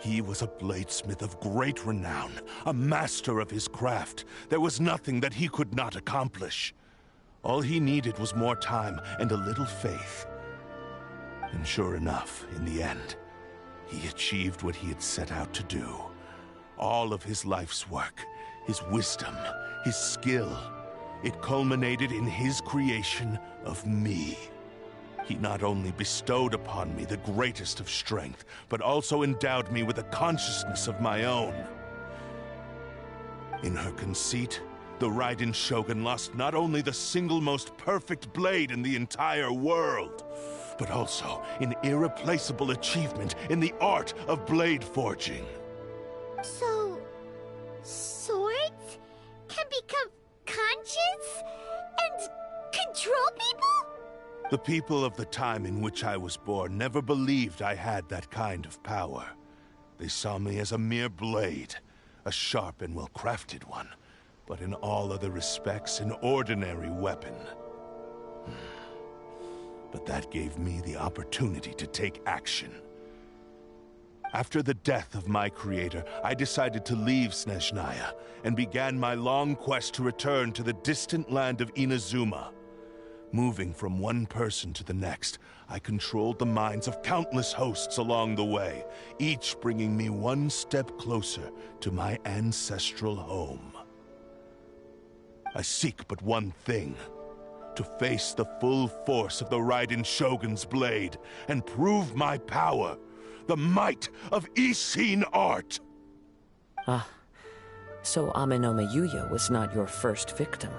He was a bladesmith of great renown, a master of his craft. There was nothing that he could not accomplish. All he needed was more time and a little faith. And sure enough, in the end, he achieved what he had set out to do. All of his life's work, his wisdom, his skill, it culminated in his creation of me. He not only bestowed upon me the greatest of strength, but also endowed me with a consciousness of my own. In her conceit, the Raiden Shogun lost not only the single most perfect blade in the entire world, but also an irreplaceable achievement in the art of blade forging. So... swords can become conscious and control people? The people of the time in which I was born never believed I had that kind of power. They saw me as a mere blade, a sharp and well-crafted one, but in all other respects an ordinary weapon. But that gave me the opportunity to take action. After the death of my creator, I decided to leave Snezhnaya and began my long quest to return to the distant land of Inazuma. Moving from one person to the next, I controlled the minds of countless hosts along the way, each bringing me one step closer to my ancestral home. I seek but one thing: to face the full force of the Raiden Shogun's blade and prove my power, the might of Ishin art! Ah, so Ame no Mayuya was not your first victim.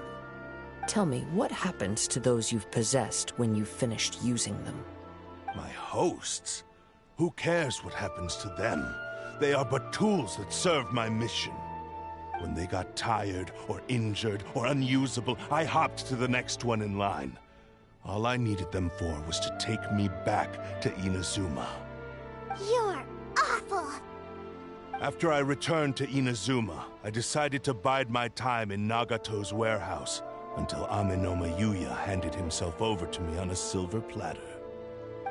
Tell me, what happens to those you've possessed when you've finished using them? My hosts? Who cares what happens to them? They are but tools that serve my mission. When they got tired, or injured, or unusable, I hopped to the next one in line. All I needed them for was to take me back to Inazuma. You're awful! After I returned to Inazuma, I decided to bide my time in Nagato's warehouse until Ame no Mayuya handed himself over to me on a silver platter.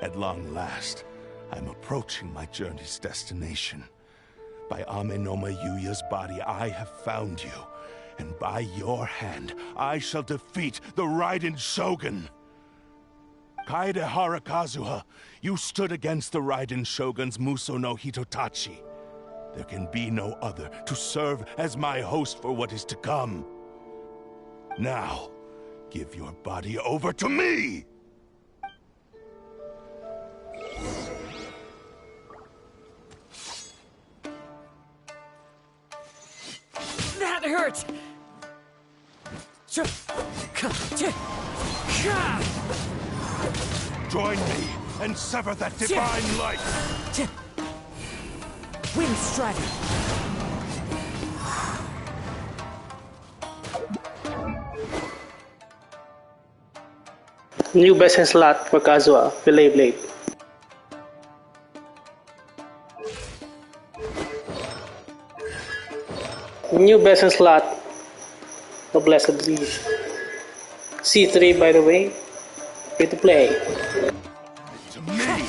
At long last, I'm approaching my journey's destination. By Ame no Mayuya's body, I have found you, and by your hand, I shall defeat the Raiden Shogun! Kaedehara Kazuha, you stood against the Raiden Shogun's Muso no Hitotachi. There can be no other to serve as my host for what is to come. Now, give your body over to me! That hurt! Join me and sever that divine light! Wind Strider! New best in slot for Kazuha, Relay Blade. New best in slot, the Blessed Breeze. C3 by the way, free to play. To me!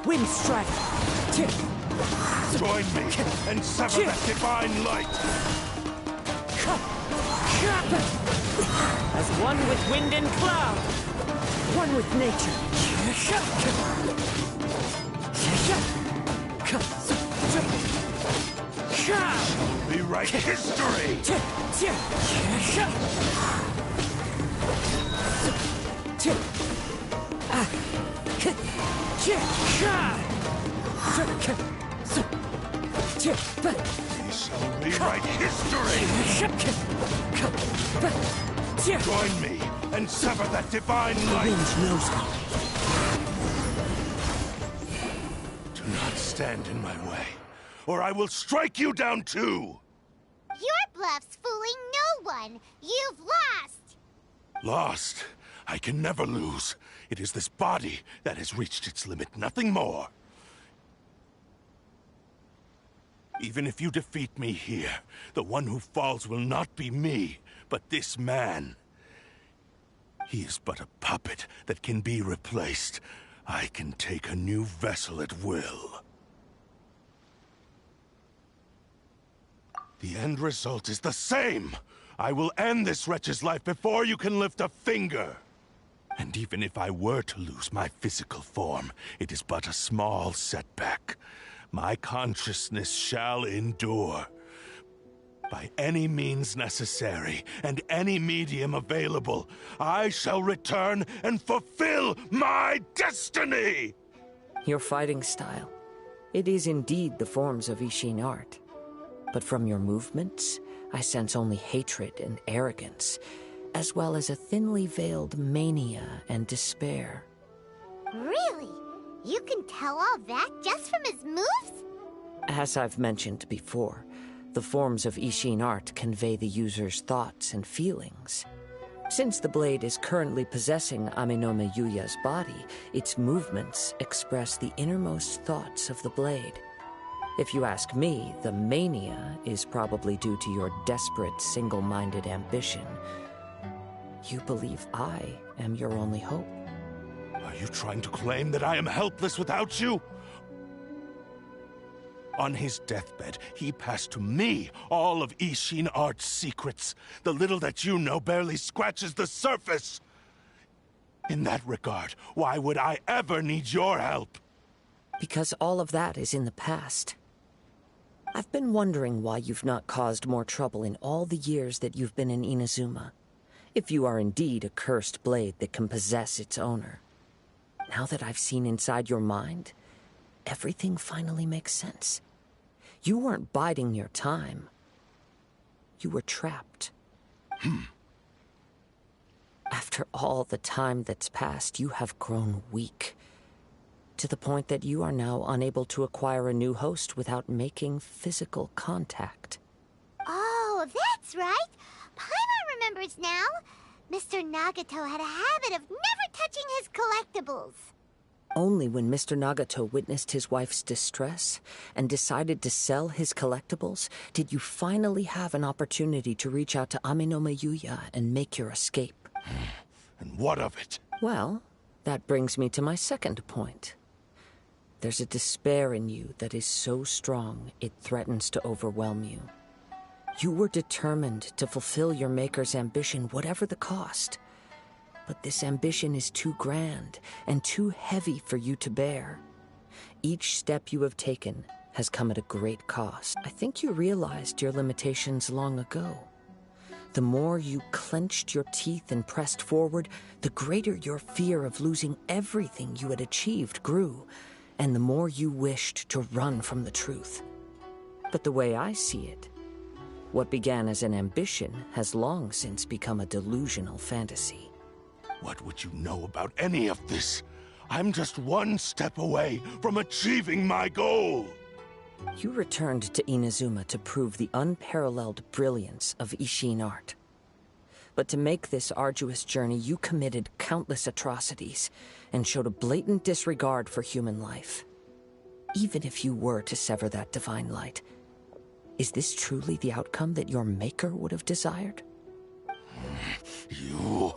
Wind strike! Join me and sever that divine light! As one with wind and cloud, one with nature. Rewrite history! We shall rewrite history! Join me and sever that divine light! Do not stand in my way, or I will strike you down too! Your bluff's fooling no one. You've lost. Lost? I can never lose. It is this body that has reached its limit, nothing more. Even if you defeat me here, the one who falls will not be me, but this man. He is but a puppet that can be replaced. I can take a new vessel at will. The end result is the same! I will end this wretch's life before you can lift a finger! And even if I were to lose my physical form, it is but a small setback. My consciousness shall endure. By any means necessary, and any medium available, I shall return and fulfill my destiny! Your fighting style. It is indeed the forms of Ishin art. But from your movements, I sense only hatred and arrogance, as well as a thinly veiled mania and despair. Really? You can tell all that just from his moves? As I've mentioned before, the forms of Ishin art convey the user's thoughts and feelings. Since the blade is currently possessing Aminome Yuya's body, its movements express the innermost thoughts of the blade. If you ask me, the mania is probably due to your desperate, single-minded ambition. You believe I am your only hope. Are you trying to claim that I am helpless without you? On his deathbed, he passed to me all of Ishin Art's secrets. The little that you know barely scratches the surface. In that regard, why would I ever need your help? Because all of that is in the past. I've been wondering why you've not caused more trouble in all the years that you've been in Inazuma. If you are indeed a cursed blade that can possess its owner. Now that I've seen inside your mind, everything finally makes sense. You weren't biding your time. You were trapped. After all the time that's passed, you have grown weak. To the point that you are now unable to acquire a new host without making physical contact. Oh, that's right. Paimon remembers now. Mr. Nagato had a habit of never touching his collectibles. Only when Mr. Nagato witnessed his wife's distress and decided to sell his collectibles did you finally have an opportunity to reach out to Aminome Yuya and make your escape. And what of it? Well, that brings me to my second point. There's a despair in you that is so strong it threatens to overwhelm you. You were determined to fulfill your maker's ambition, whatever the cost. But this ambition is too grand and too heavy for you to bear. Each step you have taken has come at a great cost. I think you realized your limitations long ago. The more you clenched your teeth and pressed forward, the greater your fear of losing everything you had achieved grew, and the more you wished to run from the truth. But the way I see it, what began as an ambition has long since become a delusional fantasy. What would you know about any of this? I'm just one step away from achieving my goal. You returned to Inazuma to prove the unparalleled brilliance of Ishin art. But to make this arduous journey, you committed countless atrocities and showed a blatant disregard for human life. Even if you were to sever that divine light, is this truly the outcome that your maker would have desired? You...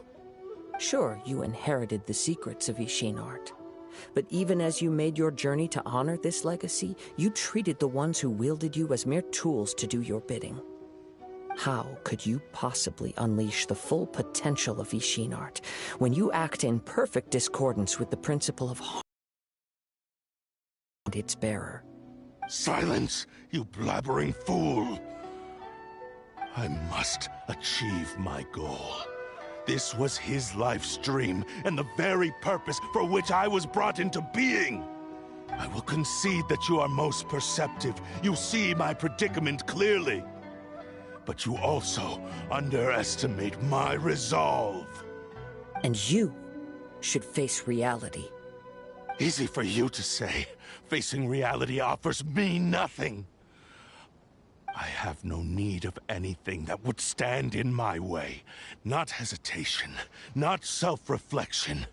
Sure, you inherited the secrets of Ishin art. But even as you made your journey to honor this legacy, you treated the ones who wielded you as mere tools to do your bidding. How could you possibly unleash the full potential of Ishin art when you act in perfect discordance with the principle of harm and its bearer? Silence, you blabbering fool! I must achieve my goal. This was his life's dream, and the very purpose for which I was brought into being. I will concede that you are most perceptive. You see my predicament clearly. But you also underestimate my resolve. And you should face reality. Easy for you to say. Facing reality offers me nothing. I have no need of anything that would stand in my way. Not hesitation, not self-reflection,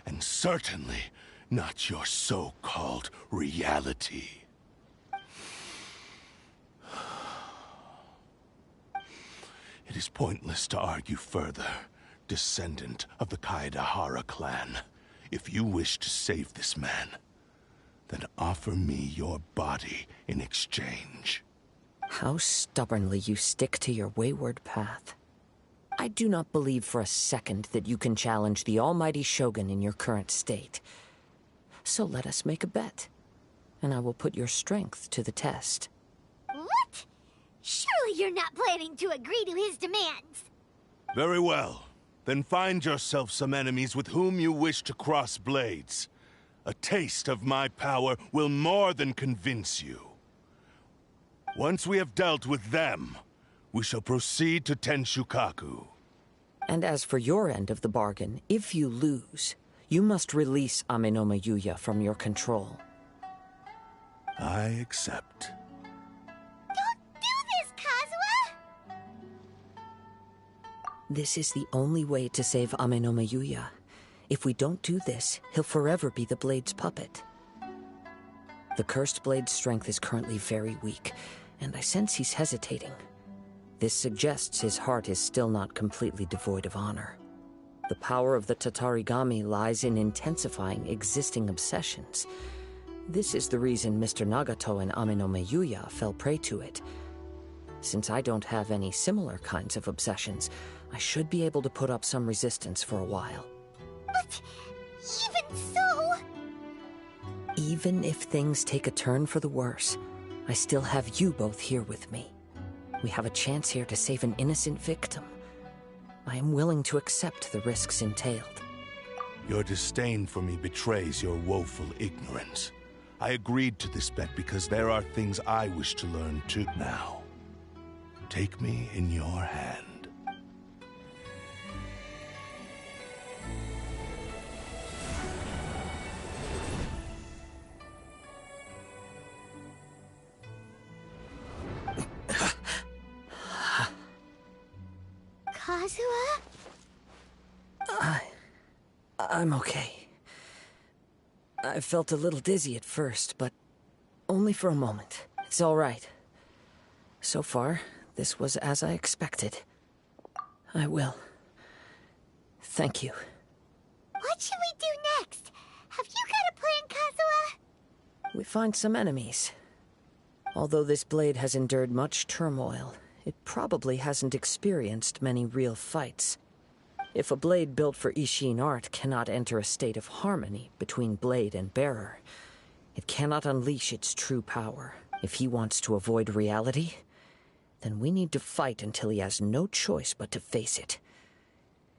and certainly not your so-called reality. It is pointless to argue further, descendant of the Kaedahara clan. If you wish to save this man, then offer me your body in exchange. How stubbornly you stick to your wayward path. I do not believe for a second that you can challenge the almighty Shogun in your current state. So let us make a bet, and I will put your strength to the test. What? Surely you're not planning to agree to his demands. Very well. Then find yourself some enemies with whom you wish to cross blades. A taste of my power will more than convince you. Once we have dealt with them, we shall proceed to Tenshukaku. And as for your end of the bargain, if you lose, you must release Amenoma Yuya from your control. I accept. Don't do this, Kazuha! This is the only way to save Amenoma Yuya. If we don't do this, he'll forever be the Blade's puppet. The Cursed Blade's strength is currently very weak, and I sense he's hesitating. This suggests his heart is still not completely devoid of honor. The power of the Tatarigami lies in intensifying existing obsessions. This is the reason Mr. Nagato and Amenoma Yuya fell prey to it. Since I don't have any similar kinds of obsessions, I should be able to put up some resistance for a while. But even so... Even if things take a turn for the worse, I still have you both here with me. We have a chance here to save an innocent victim. I am willing to accept the risks entailed. Your disdain for me betrays your woeful ignorance. I agreed to this bet because there are things I wish to learn too. Now, take me in your hand. Kazuha? I'm okay. I felt a little dizzy at first, but only for a moment. It's all right. So far, this was as I expected. I will. Thank you. What should we do next? Have you got a plan, Kazuha? We find some enemies. Although this blade has endured much turmoil, it probably hasn't experienced many real fights. If a blade built for Ishin art cannot enter a state of harmony between blade and bearer, it cannot unleash its true power. If he wants to avoid reality, then we need to fight until he has no choice but to face it.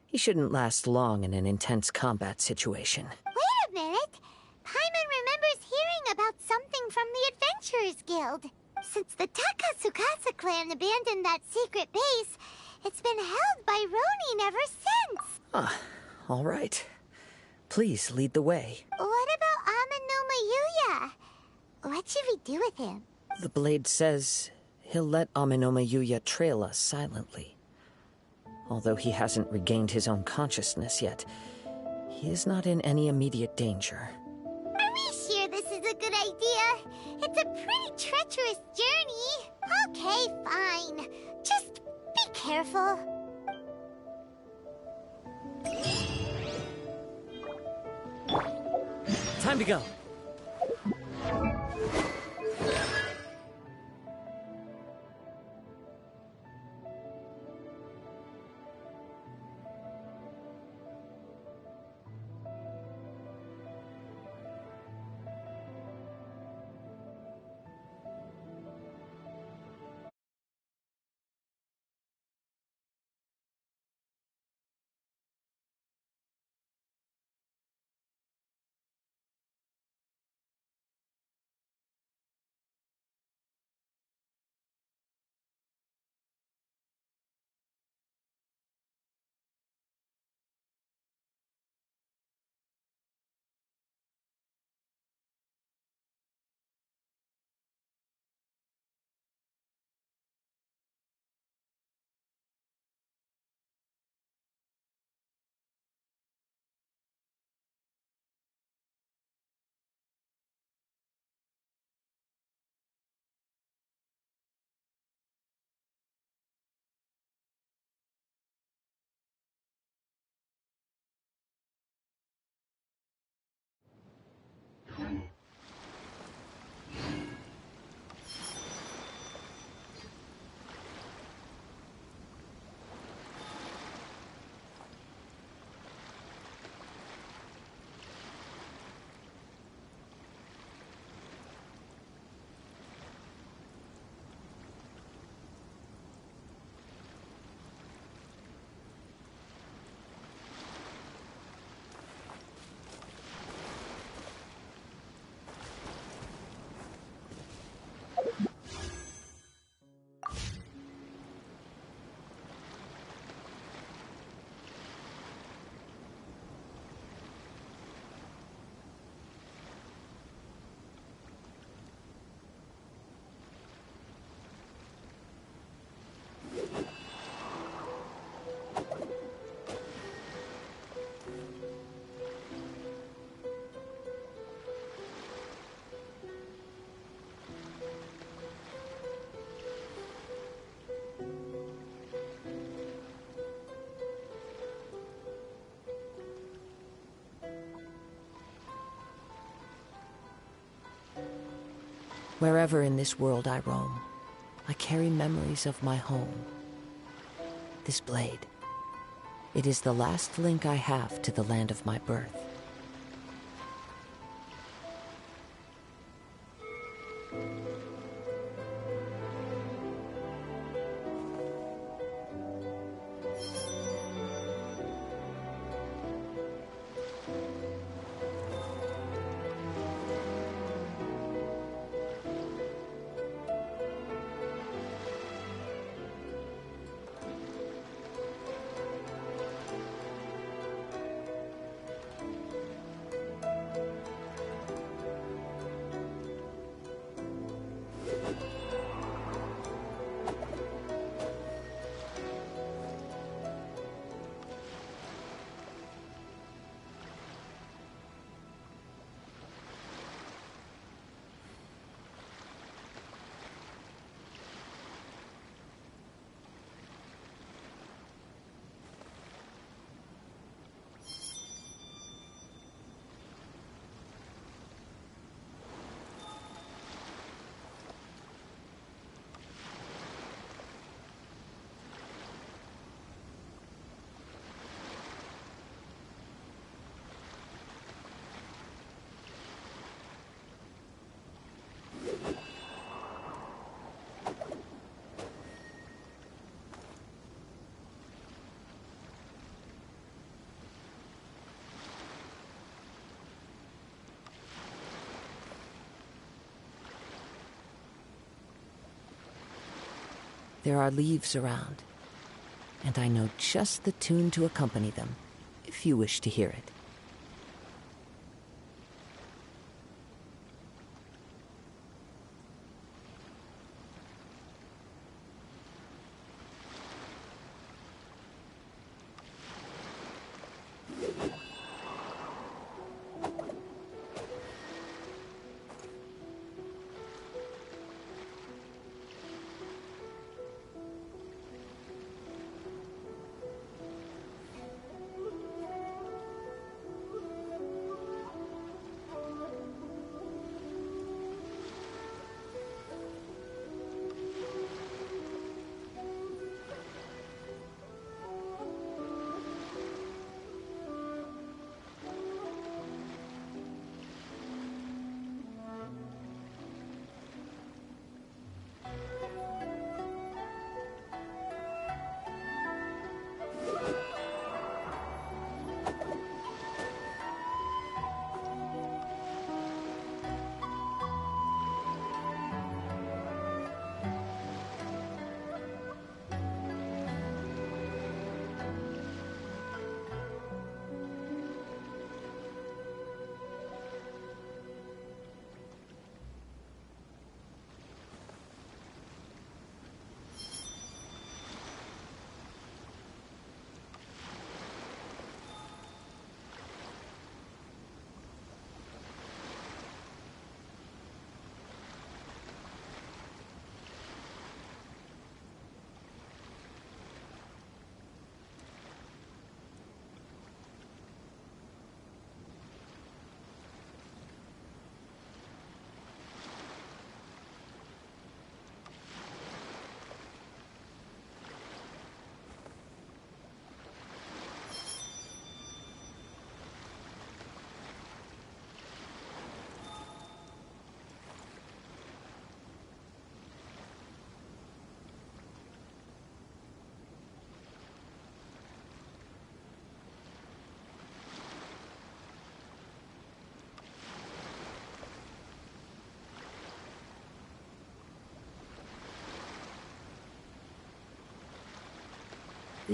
He shouldn't last long in an intense combat situation. Wait a minute! Paimon remembers hearing about something from the Adventurers Guild. Since the Takatsukasa clan abandoned that secret base, it's been held by Ronin ever since. Ah, all right. Please lead the way. What about Amenoma Yuya? What should we do with him? The blade says he'll let Amenoma Yuya trail us silently. Although he hasn't regained his own consciousness yet, he is not in any immediate danger. Are we sure this is a good idea? It's a pretty treacherous journey. Okay, fine. Just be careful. Time to go. Wherever in this world I roam, I carry memories of my home. This blade, it is the last link I have to the land of my birth. There are leaves around, and I know just the tune to accompany them, if you wish to hear it.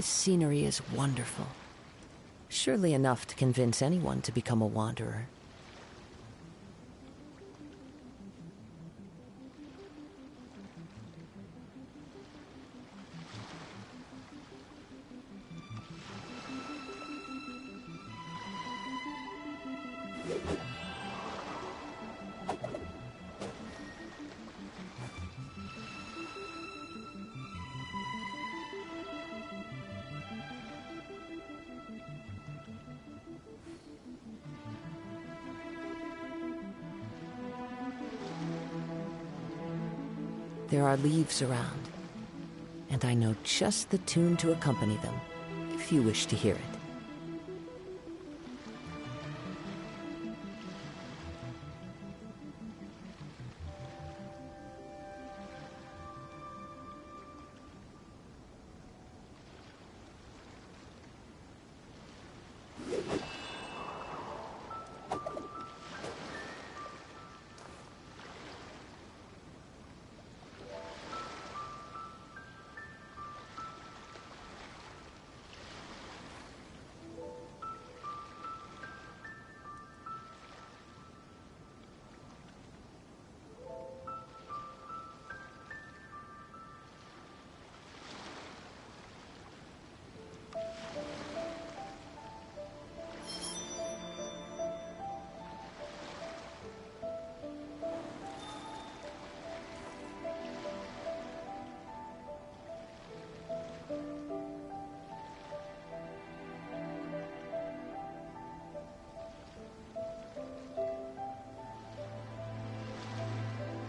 This scenery is wonderful. Surely enough to convince anyone to become a wanderer. There are leaves around, and I know just the tune to accompany them, if you wish to hear it.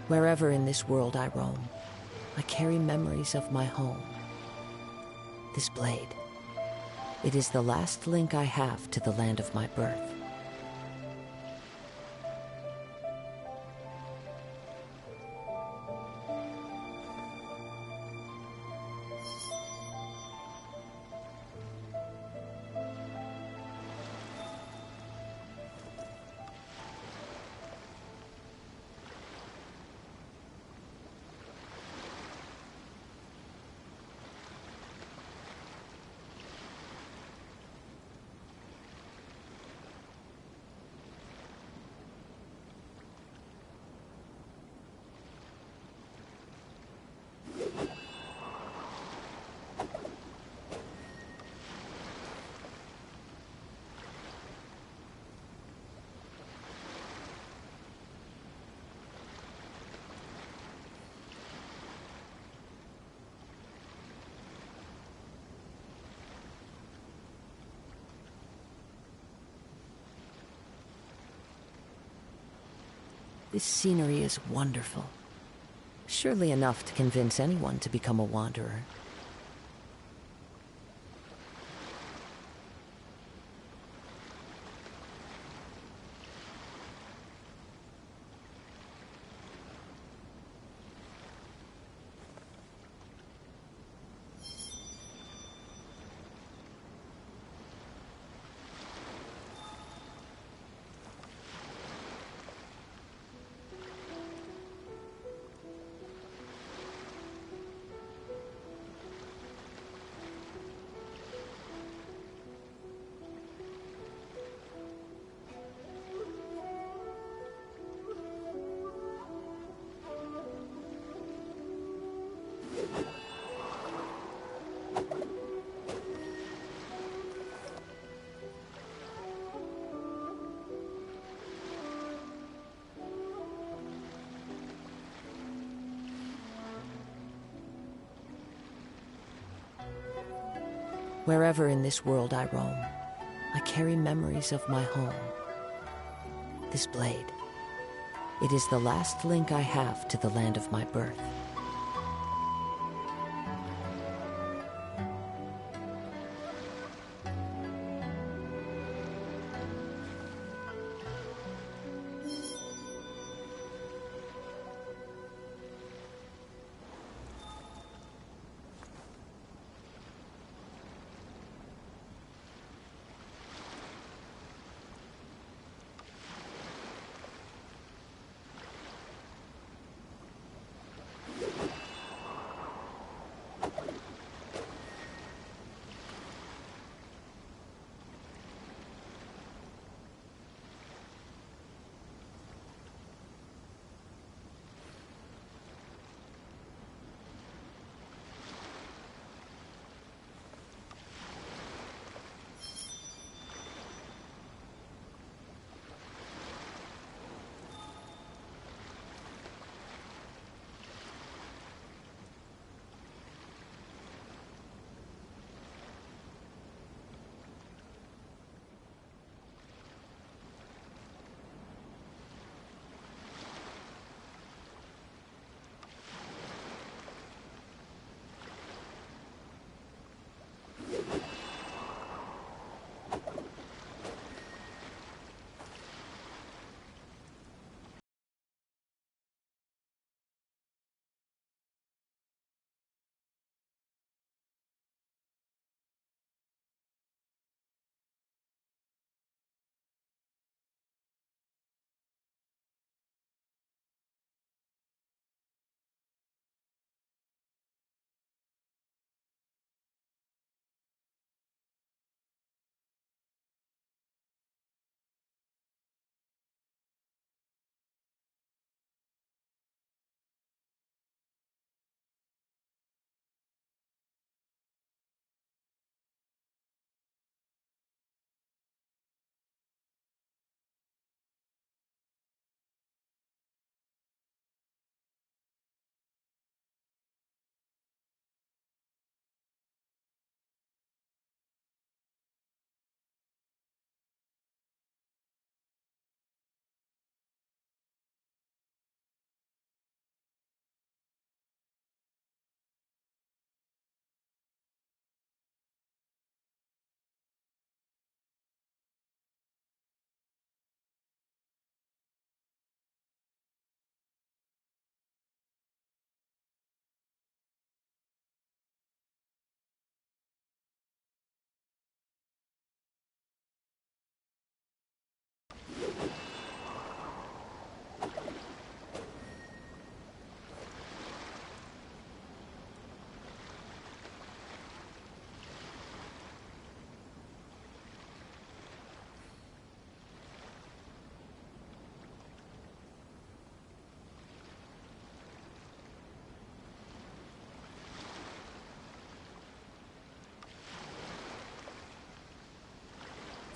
Wherever in this world I roam, I carry memories of my home. This blade, it is the last link I have to the land of my birth. This scenery is wonderful. Surely enough to convince anyone to become a wanderer. Wherever in this world I roam, I carry memories of my home. This blade, it is the last link I have to the land of my birth.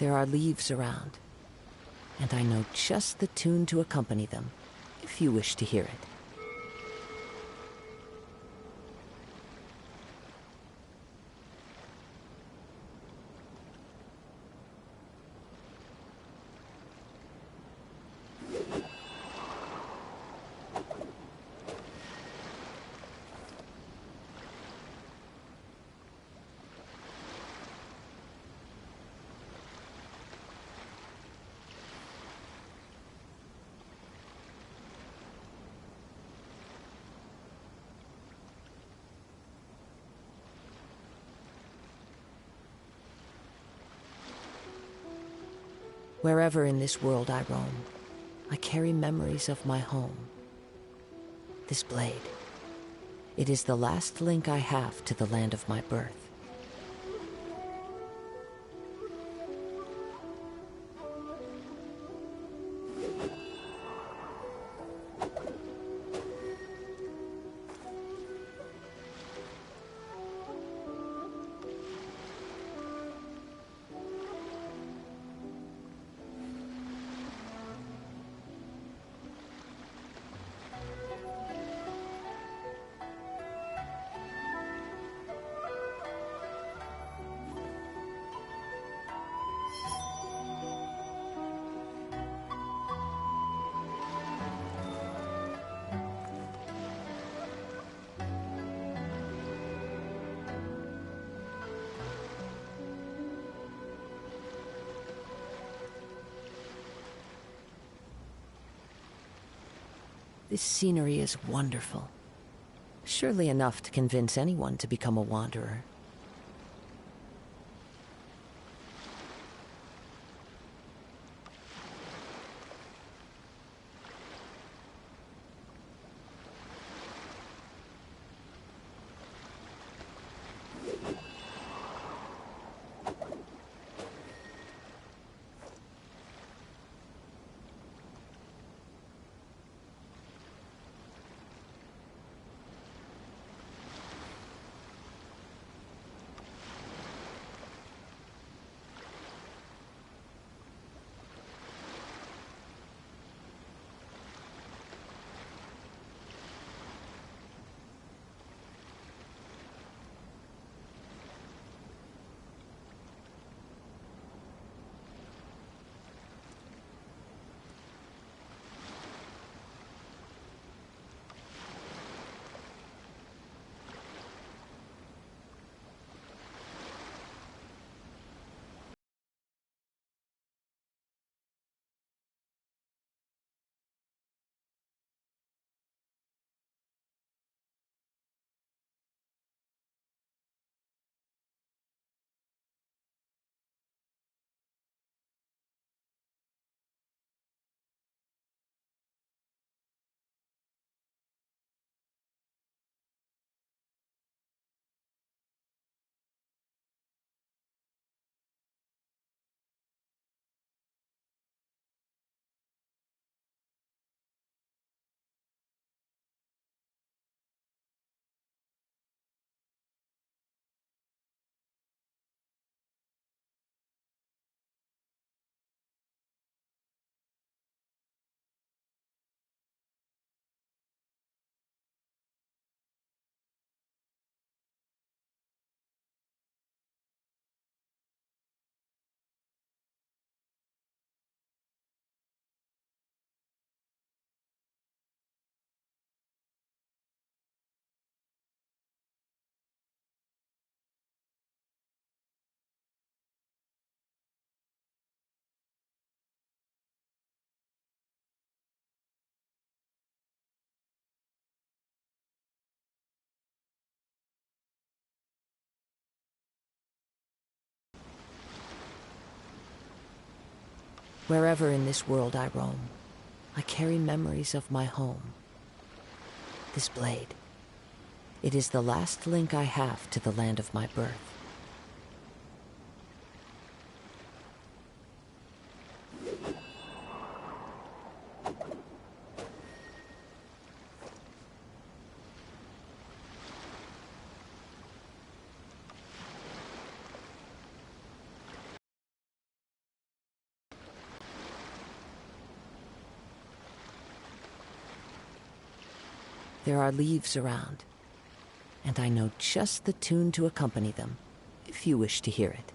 There are leaves around, and I know just the tune to accompany them, if you wish to hear it. Wherever in this world I roam, I carry memories of my home. This blade, it is the last link I have to the land of my birth. This scenery is wonderful. Surely enough to convince anyone to become a wanderer. Wherever in this world I roam, I carry memories of my home. This blade, it is the last link I have to the land of my birth. There are leaves around, and I know just the tune to accompany them, if you wish to hear it.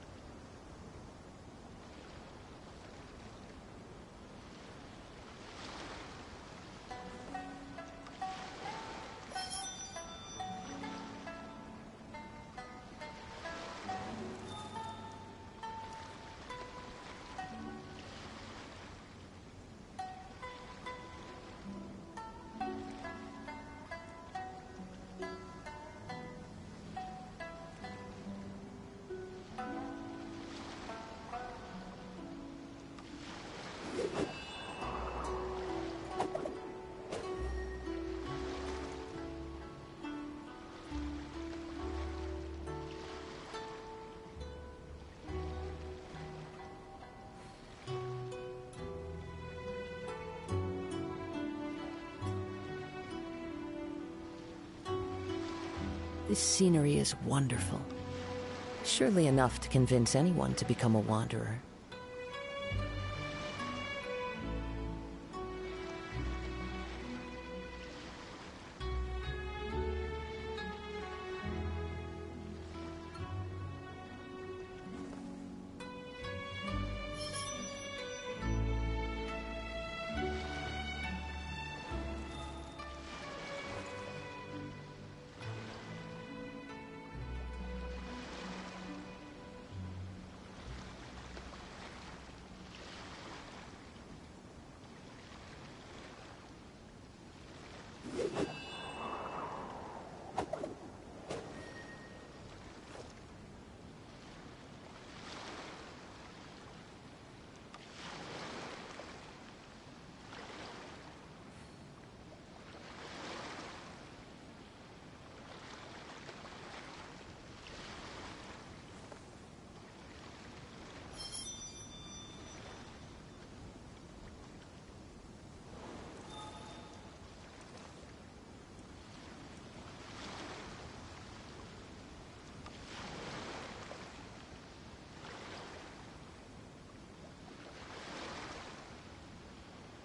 This scenery is wonderful. Surely enough to convince anyone to become a wanderer.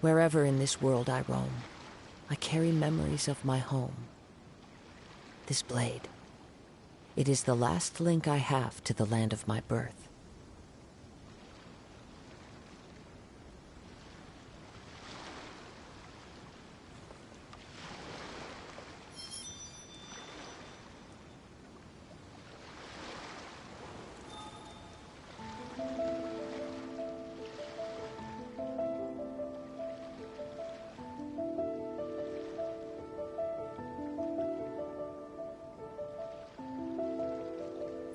Wherever in this world I roam, I carry memories of my home. This blade, it is the last link I have to the land of my birth.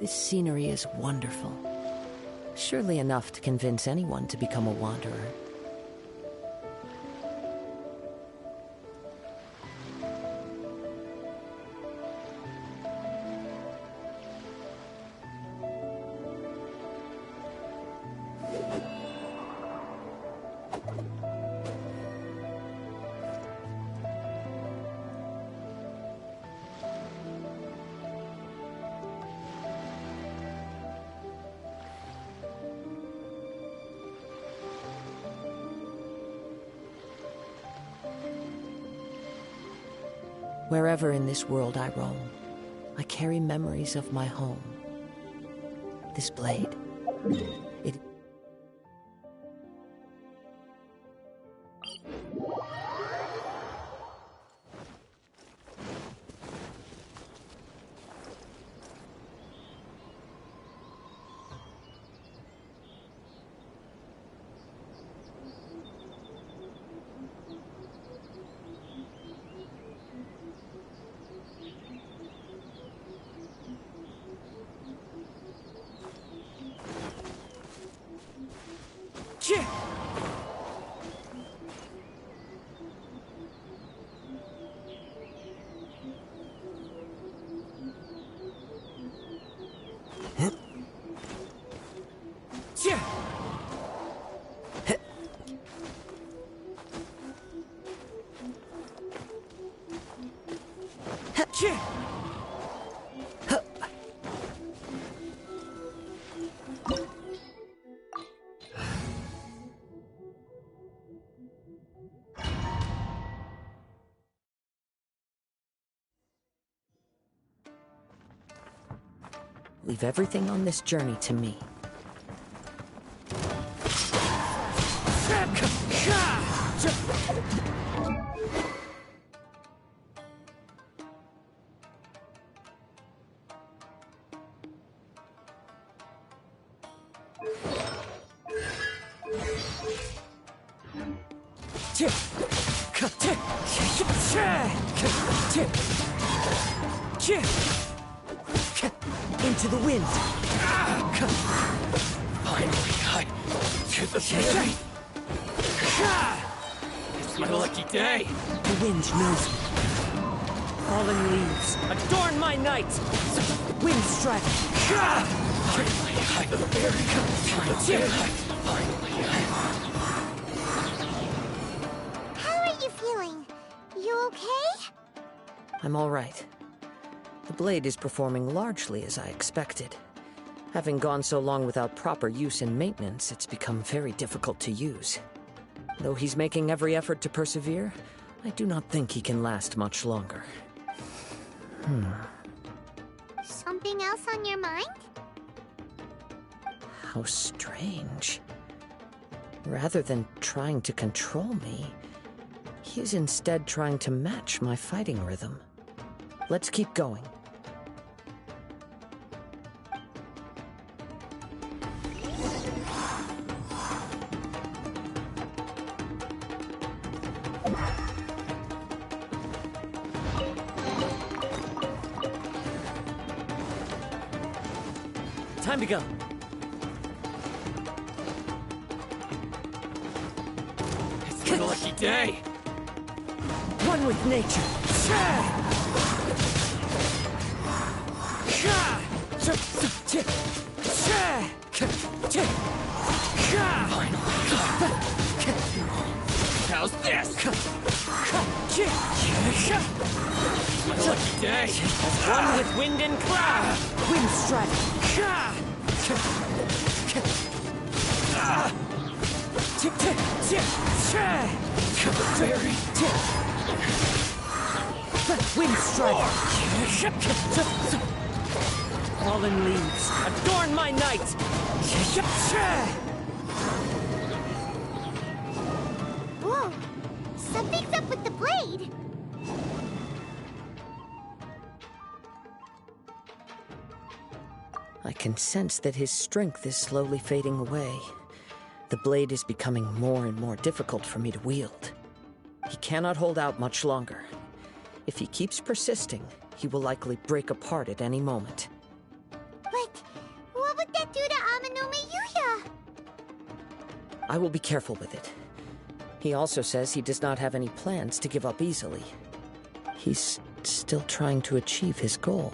This scenery is wonderful. Surely enough to convince anyone to become a wanderer. Wherever in this world I roam, I carry memories of my home. This blade, it leave everything on this journey to me. Into the wind. Finally, to the very. It's my lucky day. The wind knows me. Fallen leaves, adorn my night. Wind strike. Finally, the very. Finally. How are you feeling? You okay? I'm all right. The blade is performing largely as I expected. Having gone so long without proper use and maintenance, it's become very difficult to use. Though he's making every effort to persevere, I do not think he can last much longer. Something else on your mind? How strange. Rather than trying to control me, he is instead trying to match my fighting rhythm. Let's keep going. Time to go. It's my lucky day. One with nature. How's this? My lucky day. One with wind and cloud. Wind strike. Very. Wind strike. Fallen leaves, adorn my night. Whoa! Something's up with the blade! I can sense that his strength is slowly fading away. The blade is becoming more and more difficult for me to wield. He cannot hold out much longer. If he keeps persisting, he will likely break apart at any moment. But what would that do to Amanome Yuya? I will be careful with it. He also says he does not have any plans to give up easily. He's still trying to achieve his goal.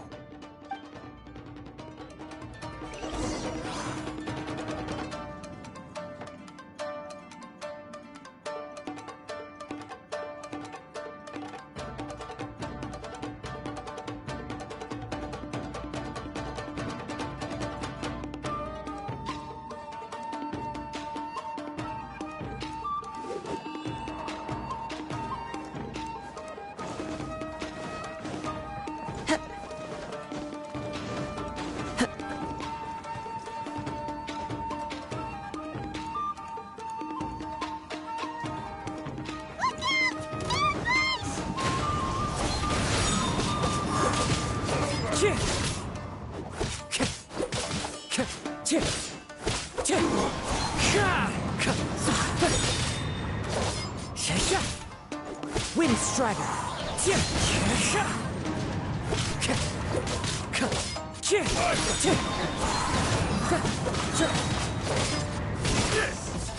Wind Strider.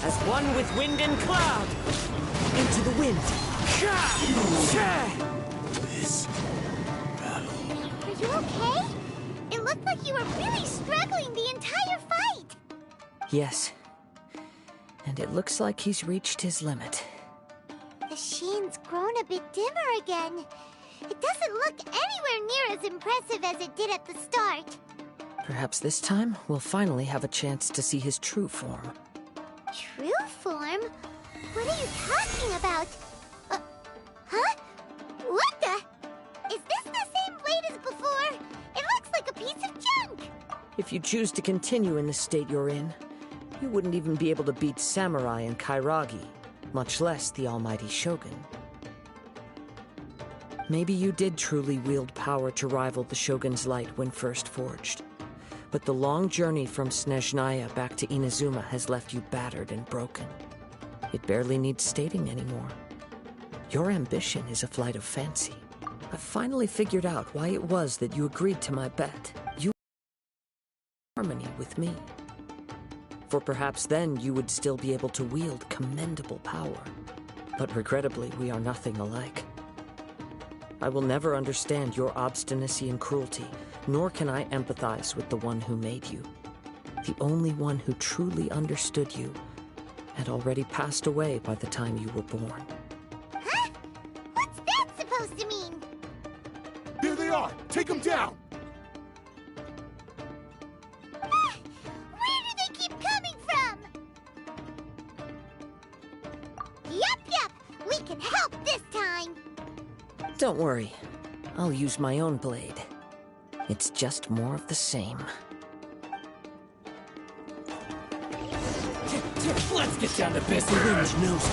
As one with wind and cloud. Into the wind. This battle. Are you okay? It looked like you were really struggling the entire fight. Yes. And it looks like he's reached his limit. The sheen's grown a bit dimmer again. It doesn't look anywhere near as impressive as it did at the start. Perhaps this time, we'll finally have a chance to see his true form. True form? What are you talking about? Huh? What the? Is this the same blade as before? It looks like a piece of junk. If you choose to continue in the state you're in, you wouldn't even be able to beat Samurai and Kairagi, much less the almighty Shogun. Maybe you did truly wield power to rival the Shogun's light when first forged. But the long journey from Snezhnaya back to Inazuma has left you battered and broken. It barely needs stating anymore. Your ambition is a flight of fancy. I've finally figured out why it was that you agreed to my bet. You were in harmony with me. For perhaps then you would still be able to wield commendable power. But regrettably, we are nothing alike. I will never understand your obstinacy and cruelty, nor can I empathize with the one who made you. The only one who truly understood you had already passed away by the time you were born. Huh? What's that supposed to mean? There they are! Take them down! Where do they keep coming from? Yup, we can help this time. Don't worry, I'll use my own blade. It's just more of the same. Let's get down to business. The wind knows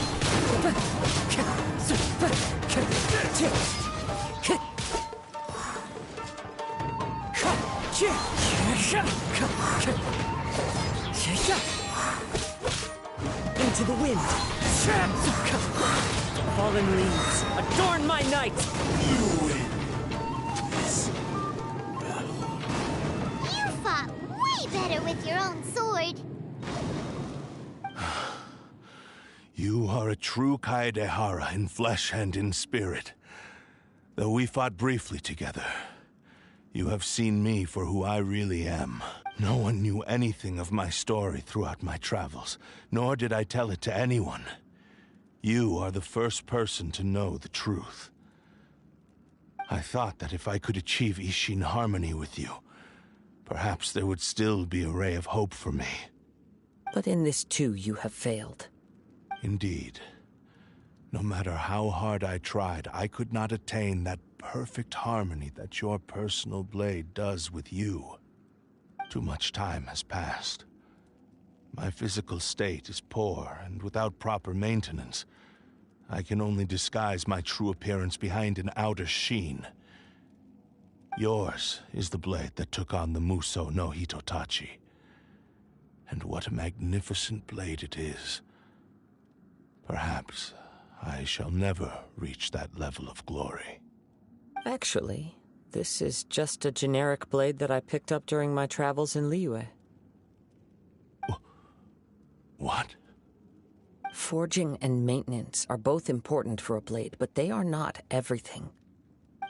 Into the wind! Fallen leaves, adorn my night! You fought way better with your own sword. You are a true Kaedehara in flesh and in spirit. Though we fought briefly together, you have seen me for who I really am. No one knew anything of my story throughout my travels, nor did I tell it to anyone. You are the first person to know the truth. I thought that if I could achieve Ishin harmony with you, perhaps there would still be a ray of hope for me. But in this too, you have failed. Indeed. No matter how hard I tried, I could not attain that perfect harmony that your personal blade does with you. Too much time has passed. My physical state is poor, and without proper maintenance, I can only disguise my true appearance behind an outer sheen. Yours is the blade that took on the Muso no Hitotachi. And what a magnificent blade it is. Perhaps I shall never reach that level of glory. Actually, this is just a generic blade that I picked up during my travels in Liyue. What? Forging and maintenance are both important for a blade, but they are not everything.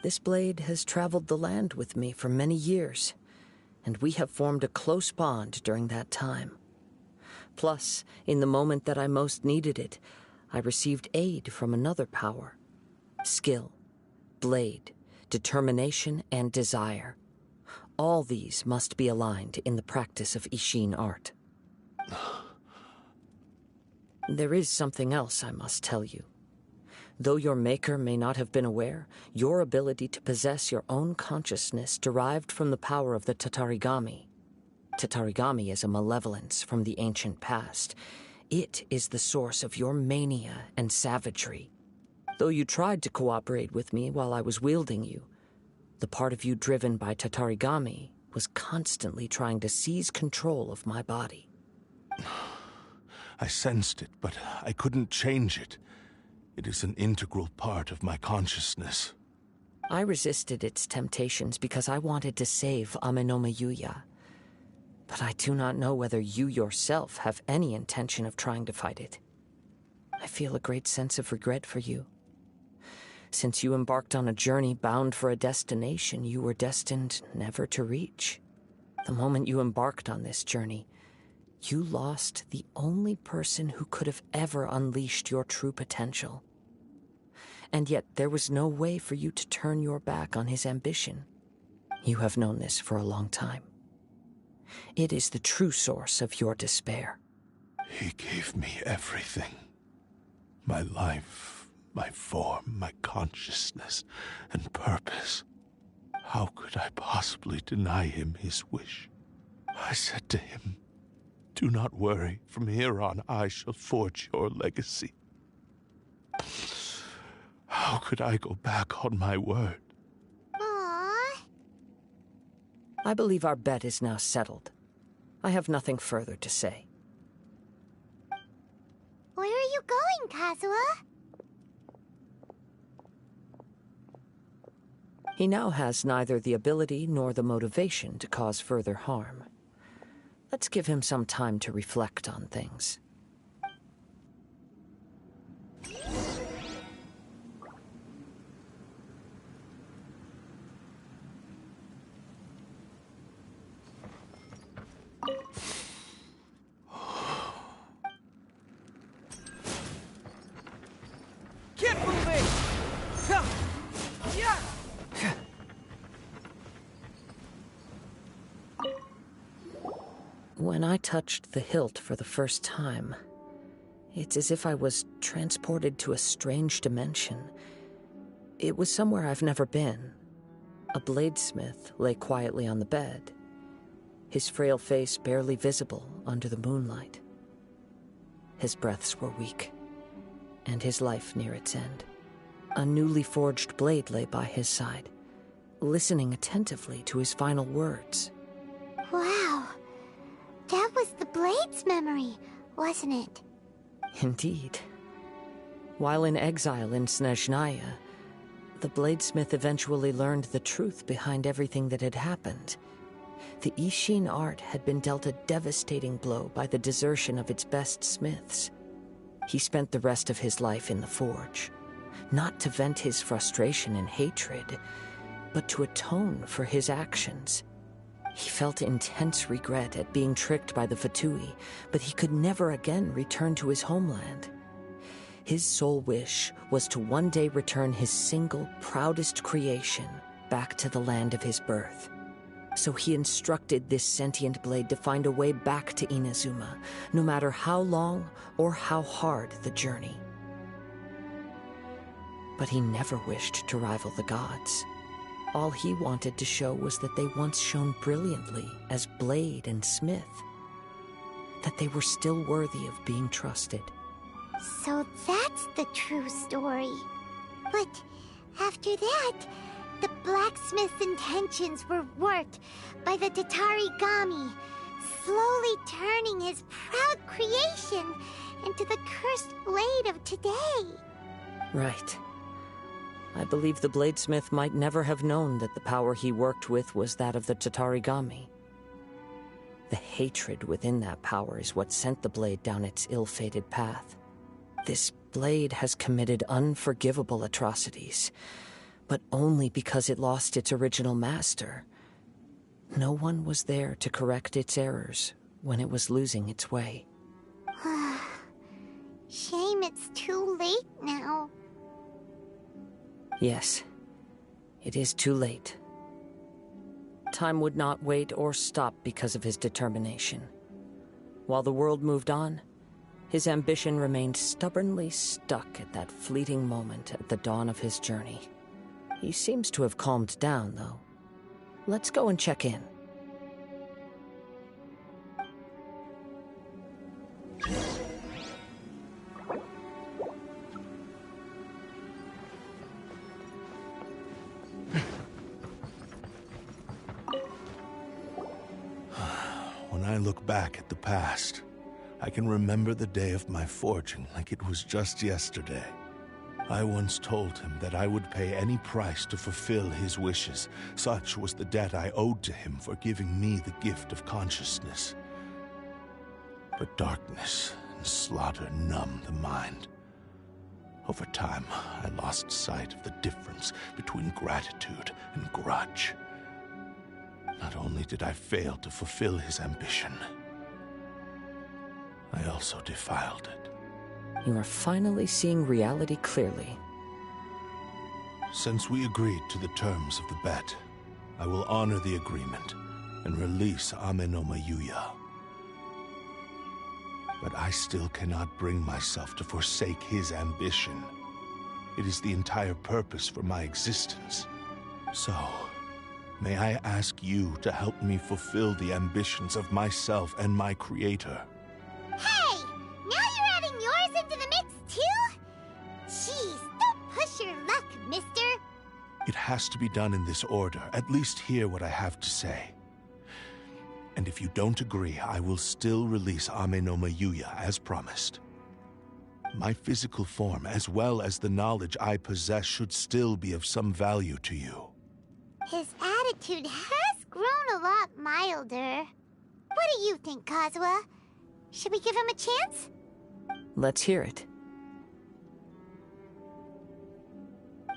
This blade has traveled the land with me for many years, and we have formed a close bond during that time. Plus, in the moment that I most needed it, I received aid from another power. Skill, blade, determination, and desire. All these must be aligned in the practice of Ishin art. There is something else I must tell you. Though your maker may not have been aware, your ability to possess your own consciousness derived from the power of the Tatarigami. Tatarigami is a malevolence from the ancient past. It is the source of your mania and savagery. Though you tried to cooperate with me while I was wielding you, the part of you driven by Tatarigami was constantly trying to seize control of my body. I sensed it, but I couldn't change it. It is an integral part of my consciousness. I resisted its temptations because I wanted to save Amenoma Yuya. But I do not know whether you yourself have any intention of trying to fight it. I feel a great sense of regret for you. Since you embarked on a journey bound for a destination you were destined never to reach. The moment you embarked on this journey, you lost the only person who could have ever unleashed your true potential. And yet there was no way for you to turn your back on his ambition. You have known this for a long time. It is the true source of your despair. He gave me everything. My life, my form, my consciousness, and purpose. How could I possibly deny him his wish? I said to him, "Do not worry. From here on, I shall forge your legacy." How could I go back on my word? Aww. I believe our bet is now settled. I have nothing further to say. Where are you going, Kazuha? He now has neither the ability nor the motivation to cause further harm. Let's give him some time to reflect on things. Keep moving! Huh. Yeah! When I touched the hilt for the first time, it's as if I was transported to a strange dimension. It was somewhere I've never been. A bladesmith lay quietly on the bed, his frail face barely visible under the moonlight. His breaths were weak, and his life near its end. A newly forged blade lay by his side, listening attentively to his final words. Wow. That was the Blade's memory, wasn't it? Indeed. While in exile in Snezhnaya, the bladesmith eventually learned the truth behind everything that had happened. The Ishin art had been dealt a devastating blow by the desertion of its best smiths. He spent the rest of his life in the forge, not to vent his frustration and hatred, but to atone for his actions. He felt intense regret at being tricked by the Fatui, but he could never again return to his homeland. His sole wish was to one day return his single, proudest creation back to the land of his birth. So he instructed this sentient blade to find a way back to Inazuma, no matter how long or how hard the journey. But he never wished to rival the gods. All he wanted to show was that they once shone brilliantly as blade and smith, that they were still worthy of being trusted. So that's the true story. But after that, the blacksmith's intentions were worked by the Tatarigami, slowly turning his proud creation into the cursed blade of today. Right. I believe the bladesmith might never have known that the power he worked with was that of the Tatarigami. The hatred within that power is what sent the blade down its ill-fated path. This blade has committed unforgivable atrocities, but only because it lost its original master. No one was there to correct its errors when it was losing its way. Shame it's too late now. Yes, it is too late. Time would not wait or stop because of his determination. While the world moved on, his ambition remained stubbornly stuck at that fleeting moment at the dawn of his journey. He seems to have calmed down, though. Let's go and check in. When I look back at the past, I can remember the day of my forging like it was just yesterday. I once told him that I would pay any price to fulfill his wishes. Such was the debt I owed to him for giving me the gift of consciousness. But darkness and slaughter numbed the mind. Over time, I lost sight of the difference between gratitude and grudge. Not only did I fail to fulfill his ambition, I also defiled it. You are finally seeing reality clearly. Since we agreed to the terms of the bet, I will honor the agreement and release Amenoma Yuya. But I still cannot bring myself to forsake his ambition. It is the entire purpose for my existence. So, May I ask you to help me fulfill the ambitions of myself and my creator? Hey! Now you're adding yours into the mix, too? Jeez, don't push your luck, mister. It has to be done in this order. At least hear what I have to say. And if you don't agree, I will still release Ame no Mayuya as promised. My physical form, as well as the knowledge I possess, should still be of some value to you. His attitude has grown a lot milder. What do you think, Kazuha? Should we give him a chance? Let's hear it.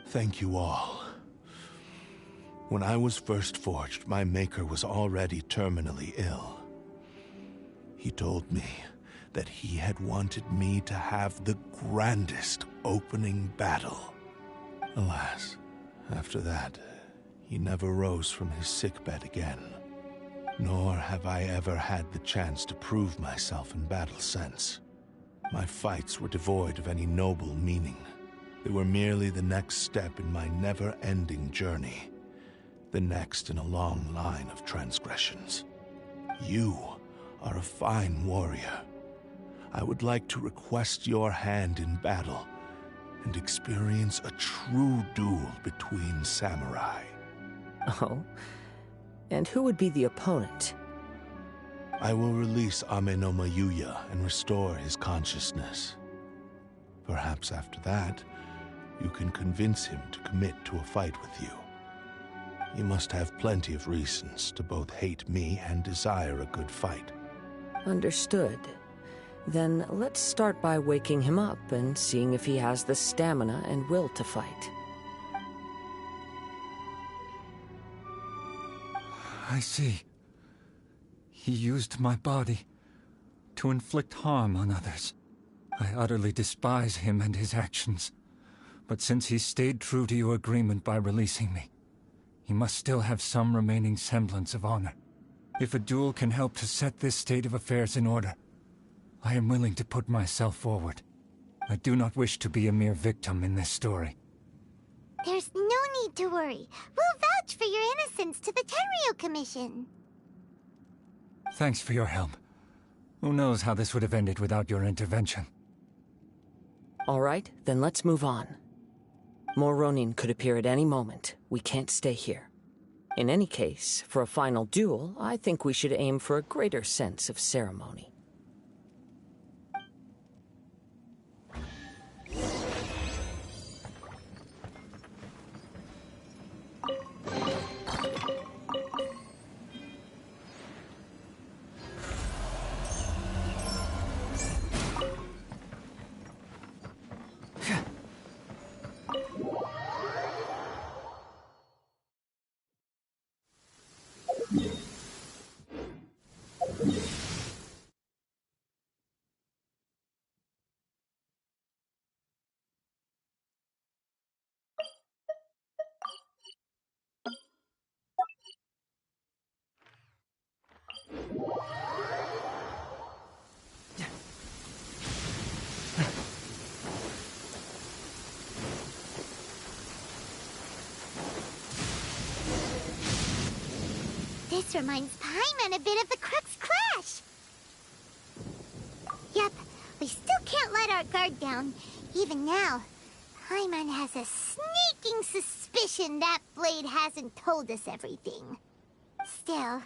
Thank you all. When I was first forged, my maker was already terminally ill. He told me that he had wanted me to have the grandest opening battle. Alas, after that, he never rose from his sickbed again. Nor have I ever had the chance to prove myself in battle since. My fights were devoid of any noble meaning. They were merely the next step in my never-ending journey. The next in a long line of transgressions. You are a fine warrior. I would like to request your hand in battle and experience a true duel between samurai. Oh? And who would be the opponent? I will release Ame no Mayuya and restore his consciousness. Perhaps after that, you can convince him to commit to a fight with you. You must have plenty of reasons to both hate me and desire a good fight. Understood. Then let's start by waking him up and seeing if he has the stamina and will to fight. I see. He used my body to inflict harm on others. I utterly despise him and his actions. But since he stayed true to your agreement by releasing me, he must still have some remaining semblance of honor. If a duel can help to set this state of affairs in order, I am willing to put myself forward. I do not wish to be a mere victim in this story. There's no need to worry. We'll vouch for your innocence to the Tenryu Commission. Thanks for your help. Who knows how this would have ended without your intervention? All right, then let's move on. More Ronin could appear at any moment. We can't stay here. In any case, for a final duel, I think we should aim for a greater sense of ceremony. This reminds Paimon a bit of the Crux Clash. Yep, we still can't let our guard down. Even now, Paimon has a sneaking suspicion that Blade hasn't told us everything. Still,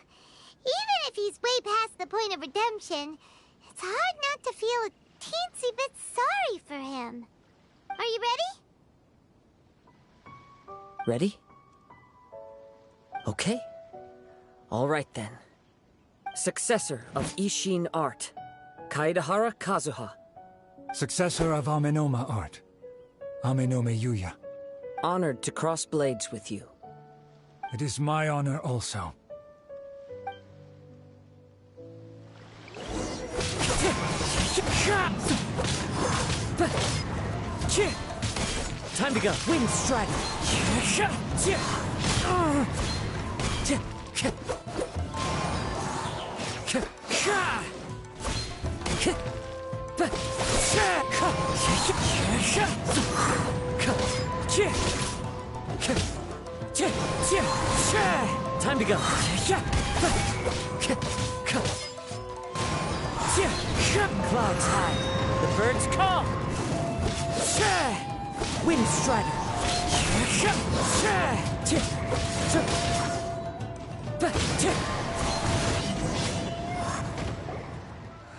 even if he's way past the point of redemption, it's hard not to feel a teensy bit sorry for him. Are you ready? Ready? Okay. All right then. Successor of Ishin art, Kaedahara Kazuha. Successor of Amenoma art, Ame no Mayuya. Honored to cross blades with you. It is my honor also. Time to go. Wind Strider. Time to go. Clouds high. The birds call. Wind strider.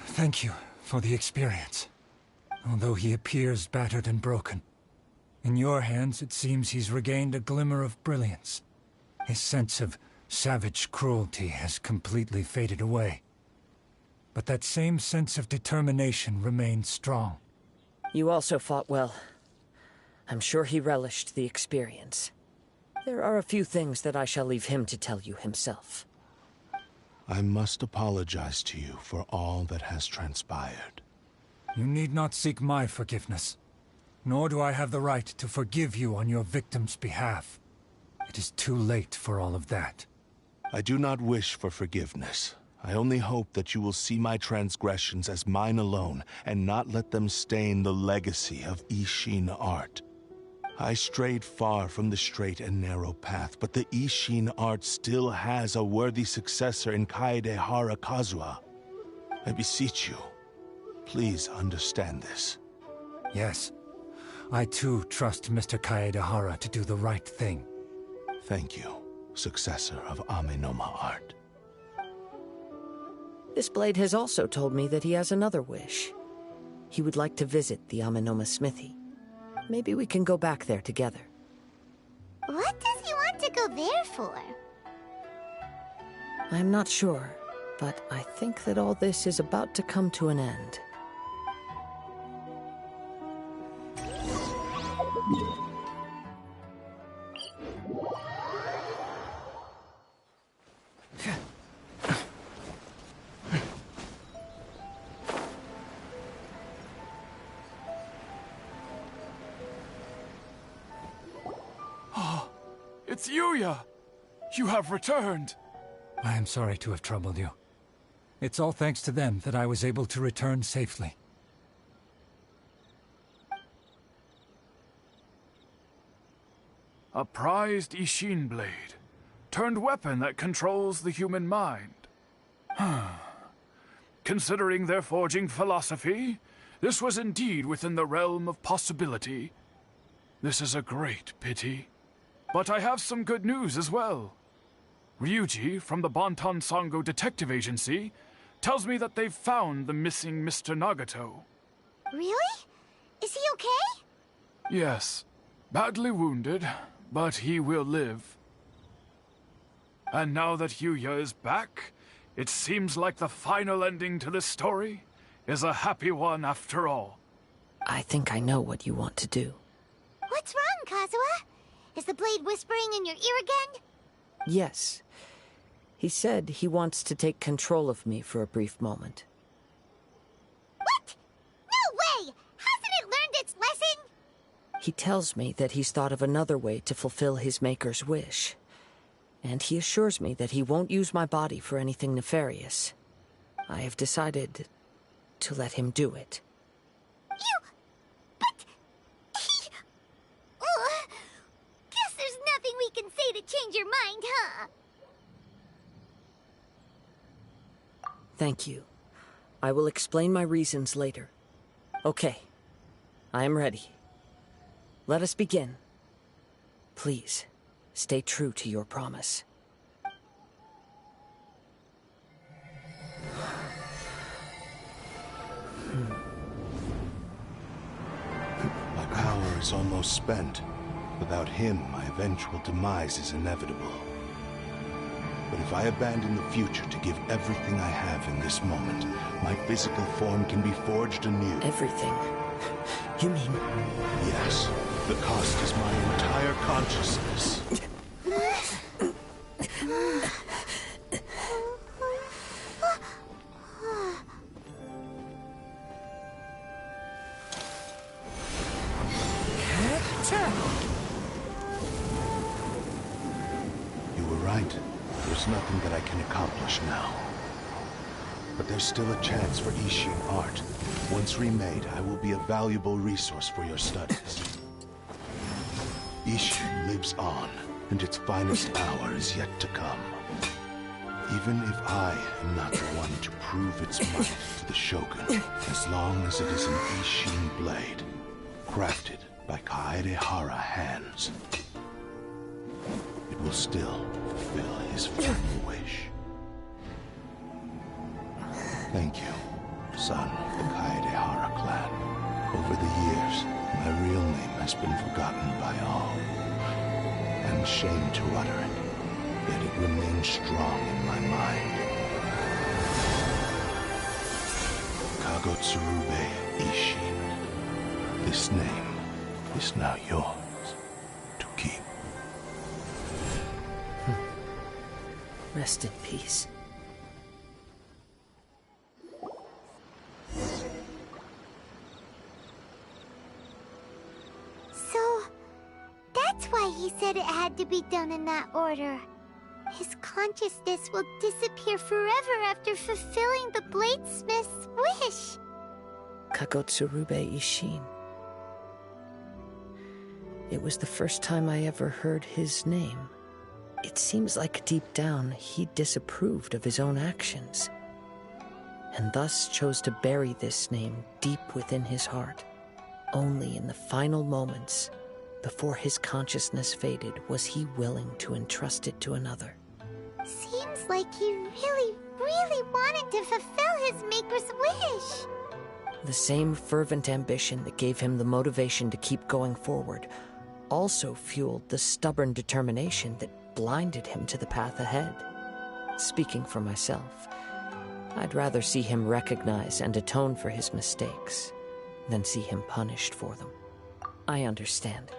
Thank you for the experience. Although he appears battered and broken, in your hands it seems he's regained a glimmer of brilliance. His sense of savage cruelty has completely faded away. But that same sense of determination remains strong. You also fought well. I'm sure he relished the experience. There are a few things that I shall leave him to tell you himself. I must apologize to you for all that has transpired. You need not seek my forgiveness. Nor do I have the right to forgive you on your victim's behalf. It is too late for all of that. I do not wish for forgiveness. I only hope that you will see my transgressions as mine alone, and not let them stain the legacy of Ishin art. I strayed far from the straight and narrow path, but the Ishin art still has a worthy successor in Kaedehara Kazuha. I beseech you, please understand this. Yes. I too trust Mr. Kaedehara to do the right thing. Thank you, successor of Amenoma art. This blade has also told me that he has another wish. He would like to visit the Amenoma smithy. Maybe we can go back there together. What does he want to go there for? I'm not sure, but I think that all this is about to come to an end. It's Yuya! You have returned! I am sorry to have troubled you. It's all thanks to them that I was able to return safely. A prized Ishin blade, turned weapon that controls the human mind. Considering their forging philosophy, this was indeed within the realm of possibility. This is a great pity. But I have some good news as well. Ryuji, from the Bonton Sango Detective Agency, tells me that they've found the missing Mr. Nagato. Really? Is he okay? Yes. Badly wounded, but he will live. And now that Yuya is back, it seems like the final ending to this story is a happy one after all. I think I know what you want to do. What's wrong, Kazuha? Is the blade whispering in your ear again? Yes. He said he wants to take control of me for a brief moment. What? No way! Hasn't it learned its lesson? He tells me that he's thought of another way to fulfill his maker's wish. And he assures me that he won't use my body for anything nefarious. I have decided to let him do it. Guess there's nothing we can say to change your mind, huh? Thank you. I will explain my reasons later. Okay. I am ready. Let us begin. Please, stay true to your promise. My power is almost spent. Without him, my eventual demise is inevitable. But if I abandon the future to give everything I have in this moment, my physical form can be forged anew. Everything? You mean... Yes. The cost is my entire consciousness. You were right. There's nothing that I can accomplish now. But there's still a chance for Ishin art. Once remade, I will be a valuable resource for your studies. Ishin lives on, and its finest hour is yet to come. Even if I am not the one to prove its might to the Shogun, as long as it is an Ishin blade, crafted by Kaedehara hands, it will still fulfill his final wish. Thank you, son of the Kaedehara clan. Over the years, my real name has been forgotten by all, and shame to utter it, yet it remains strong in my mind. Kagotsurube Ishin. This name is now yours to keep. Rest in peace. So, that's why he said it had to be done in that order. His consciousness will disappear forever after fulfilling the bladesmith's wish. Kagotsurube Ishin. It was the first time I ever heard his name. It seems like deep down he disapproved of his own actions, and thus chose to bury this name deep within his heart. Only in the final moments, before his consciousness faded, was he willing to entrust it to another. Seems like he really, really wanted to fulfill his maker's wish. The same fervent ambition that gave him the motivation to keep going forward also fueled the stubborn determination that blinded him to the path ahead. Speaking for myself, I'd rather see him recognize and atone for his mistakes than see him punished for them. I understand.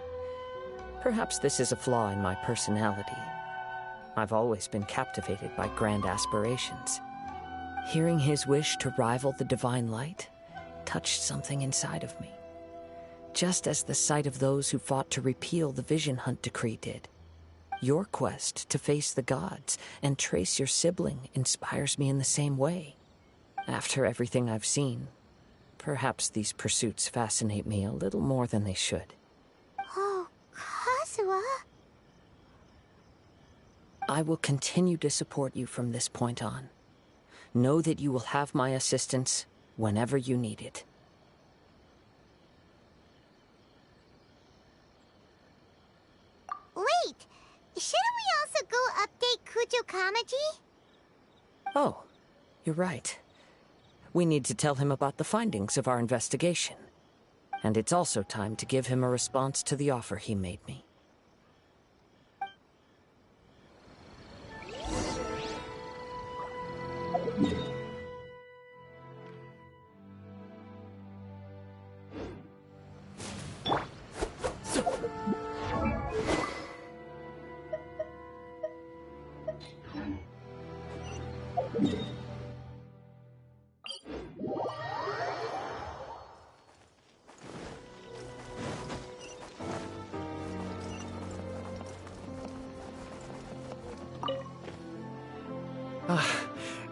Perhaps this is a flaw in my personality. I've always been captivated by grand aspirations. Hearing his wish to rival the divine light touched something inside of me, just as the sight of those who fought to repeal the Vision Hunt decree did. Your quest to face the gods and trace your sibling inspires me in the same way. After everything I've seen, perhaps these pursuits fascinate me a little more than they should. Oh, Kazuha. I will continue to support you from this point on. Know that you will have my assistance whenever you need it. Wait! Shouldn't we also go update Kujo Kamaji? Oh, you're right. We need to tell him about the findings of our investigation. And it's also time to give him a response to the offer he made me.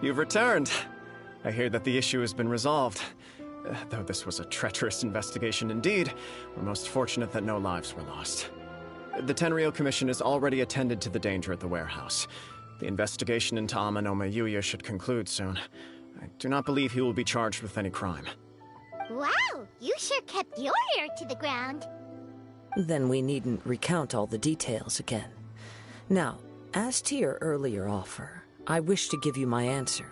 You've returned. I hear that the issue has been resolved. Though this was a treacherous investigation indeed, we're most fortunate that no lives were lost. The Tenryou Commission has already attended to the danger at the warehouse. The investigation into Amanome Yuya should conclude soon. I do not believe he will be charged with any crime. Wow, you sure kept your ear to the ground. Then we needn't recount all the details again. Now, as to your earlier offer, I wish to give you my answer.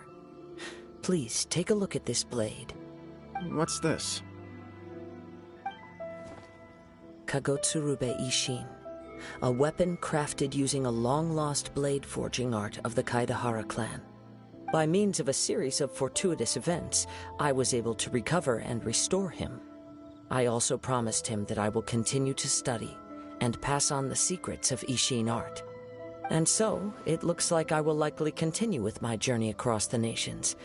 Please, take a look at this blade. What's this? Kagotsurube Ishin. A weapon crafted using a long-lost blade forging art of the Kaedehara clan. By means of a series of fortuitous events, I was able to recover and restore him. I also promised him that I will continue to study and pass on the secrets of Ishin art. And so, it looks like I will likely continue with my journey across the nations,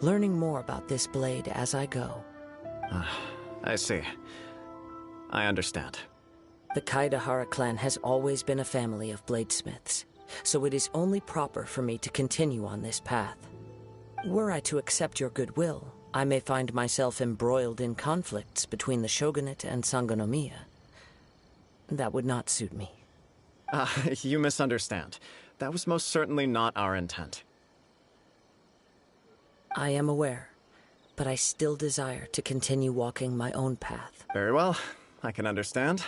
learning more about this blade as I go. I see. I understand. The Kaedehara clan has always been a family of bladesmiths, so it is only proper for me to continue on this path. Were I to accept your goodwill, I may find myself embroiled in conflicts between the shogunate and Sangonomiya. That would not suit me. You misunderstand. That was most certainly not our intent. I am aware, but I still desire to continue walking my own path. Very well. I can understand.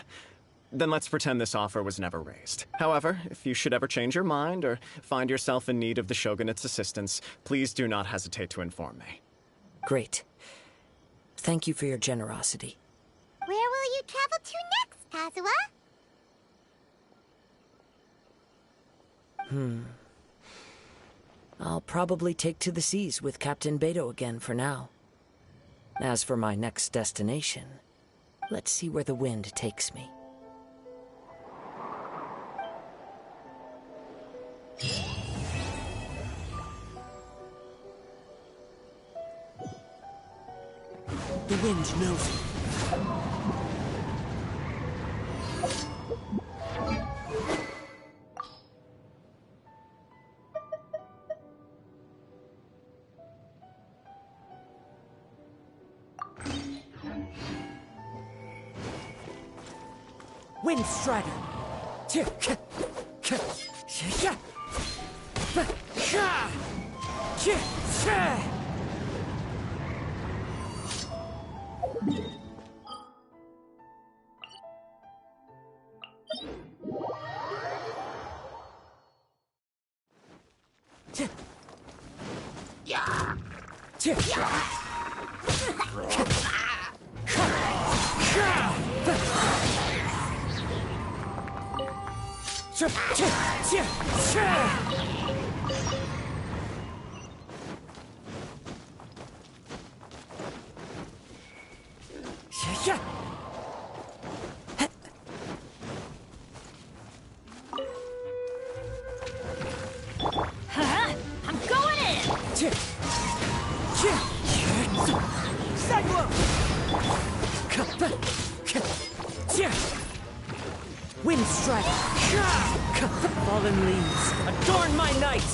Then let's pretend this offer was never raised. However, if you should ever change your mind or find yourself in need of the Shogunate's assistance, please do not hesitate to inform me. Great. Thank you for your generosity. Where will you travel to next, Kazuha? I'll probably take to the seas with Captain Beto again for now. As for my next destination, let's see where the wind takes me. The wind knows it. Wind Strider. I'm going in! Wind Strider. Fallen leaves, adorn my night.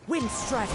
Wind Strider.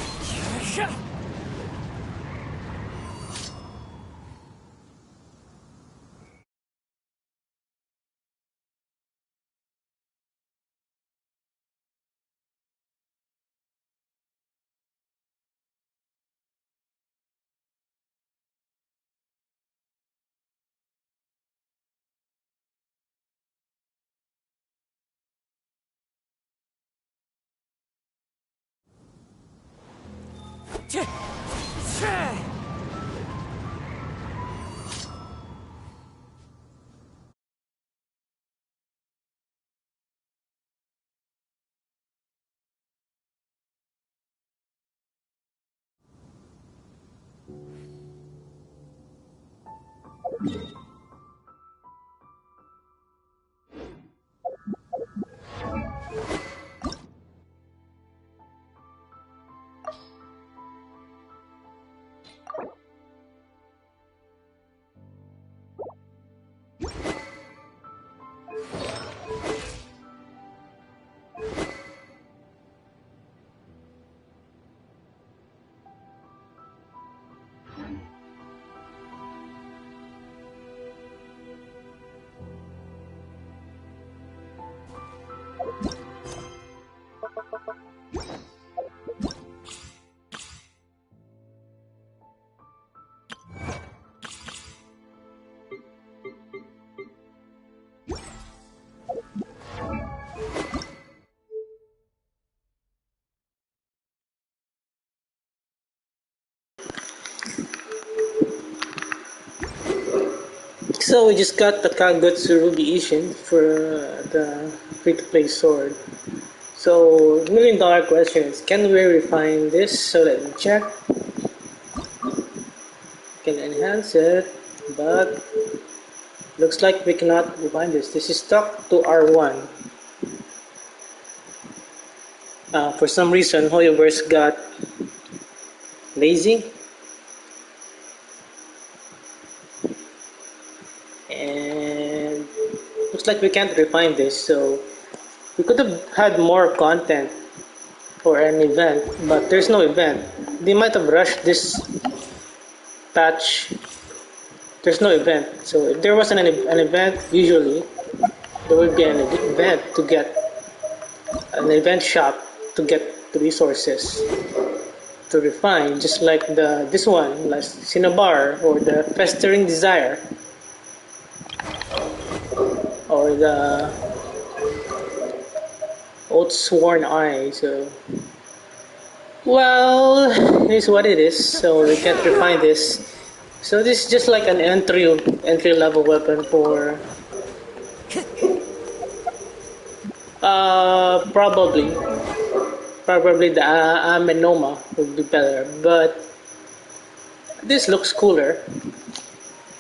So we just got the Kagutsu Ruby Ishin for the free-to-play sword. So $1 million question is, can we refine this? So let me check. Can enhance it, but looks like we cannot refine this. This is stuck to R1. For some reason, Hoyoverse got lazy, and looks like we can't refine this. So we could have had more content for an event, but there's no event. They might have rushed this patch. There's no event. So if there wasn't an event, usually there would be an event to get an event shop to get the resources to refine, just like this one, like Cinnabar or the Festering Desire or the Oathsworn Eye. So, well, here's what it is. So we can't refine this. So this is just like an entry level weapon for probably the Amenoma would be better, but this looks cooler.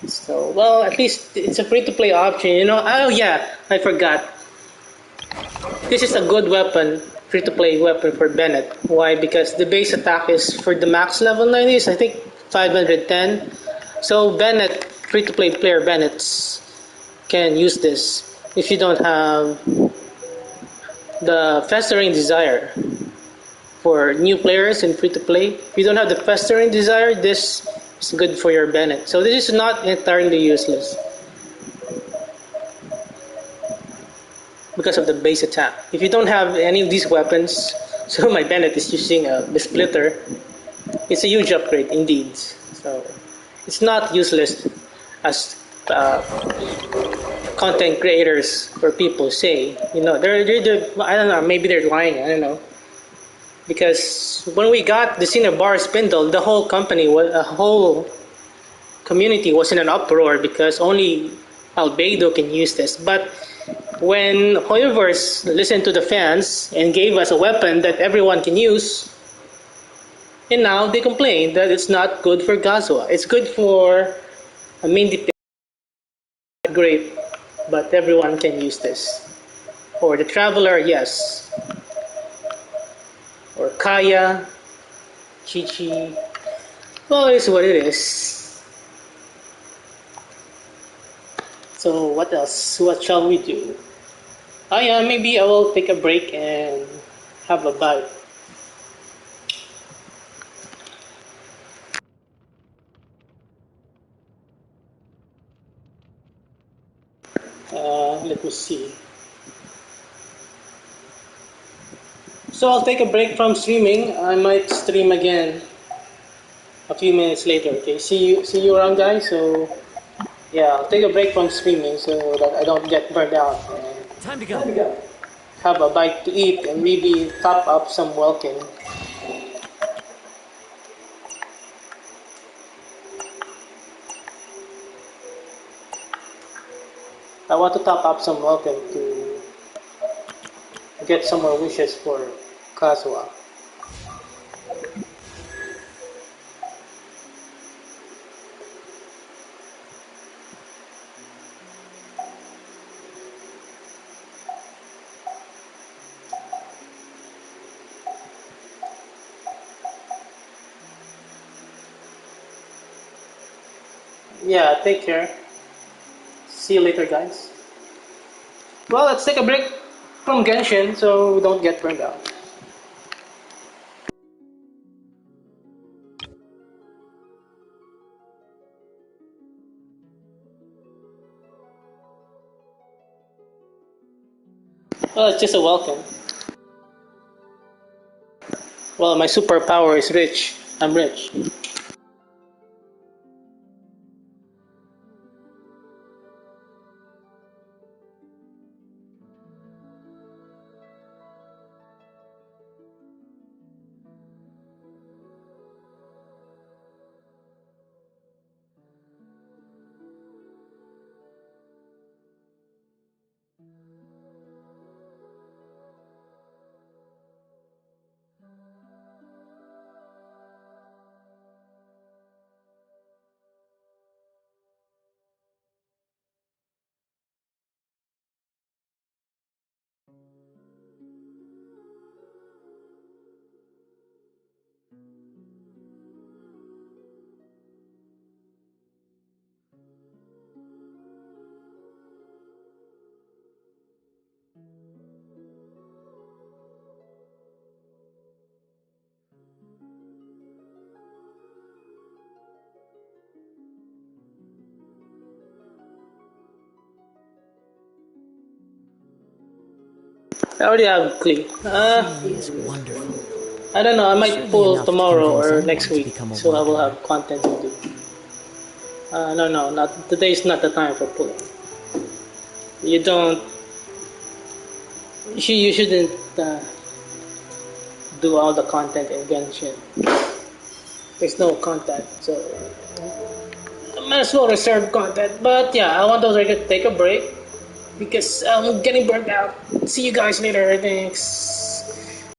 So, well, at least it's a free-to-play option, you know. Oh yeah, I forgot. This is a good weapon, free-to-play weapon for Bennett. Why? Because the base attack is for the max level 90 is I think 510. So Bennett, free-to-play player Bennett's can use this if you don't have the Festering Desire. For new players and free-to-play, if you don't have the Festering Desire, this is good for your Bennett. So this is not entirely useless because of the base attack. If you don't have any of these weapons, so my Bennett is using the splitter, it's a huge upgrade indeed. So it's not useless as content creators or people say. You know, they're I don't know, maybe they're lying, I don't know. Because when we got the Cinnabar spindle, the whole whole community was in an uproar because only Albedo can use this. But when Hoyoverse listened to the fans and gave us a weapon that everyone can use, and now they complain that it's not good for Kazuha. It's good for a main DPS, great, but everyone can use this. Or the Traveler, yes. Or Kaya, Chi-Chi. Well, it's what it is. So what else? What shall we do? Oh yeah, maybe I will take a break and have a bite. Let me see. So I'll take a break from streaming. I might stream again a few minutes later. Okay, see you around, guys. So yeah, I'll take a break from streaming so that I don't get burned out. Time to go. Have a bite to eat and maybe top up some Welkin. I want to top up some Welkin to get some more wishes for Kazuha. Yeah, take care. See you later, guys. Well, let's take a break from Genshin so we don't get burned out. Well, it's just a welcome. Well, my superpower is rich. I'm rich. I already have Glee. He is wonderful. I don't know. I might Surely pull enough to tomorrow convince or anyone next to week, become a so I will wanderer. have content to do. No, not today is not the time for pulling. You don't. You shouldn't do all the content in Genshin. There's no content, so I might as well reserve content. But yeah, I want to take a break because I'm getting burnt out. See you guys later. Thanks.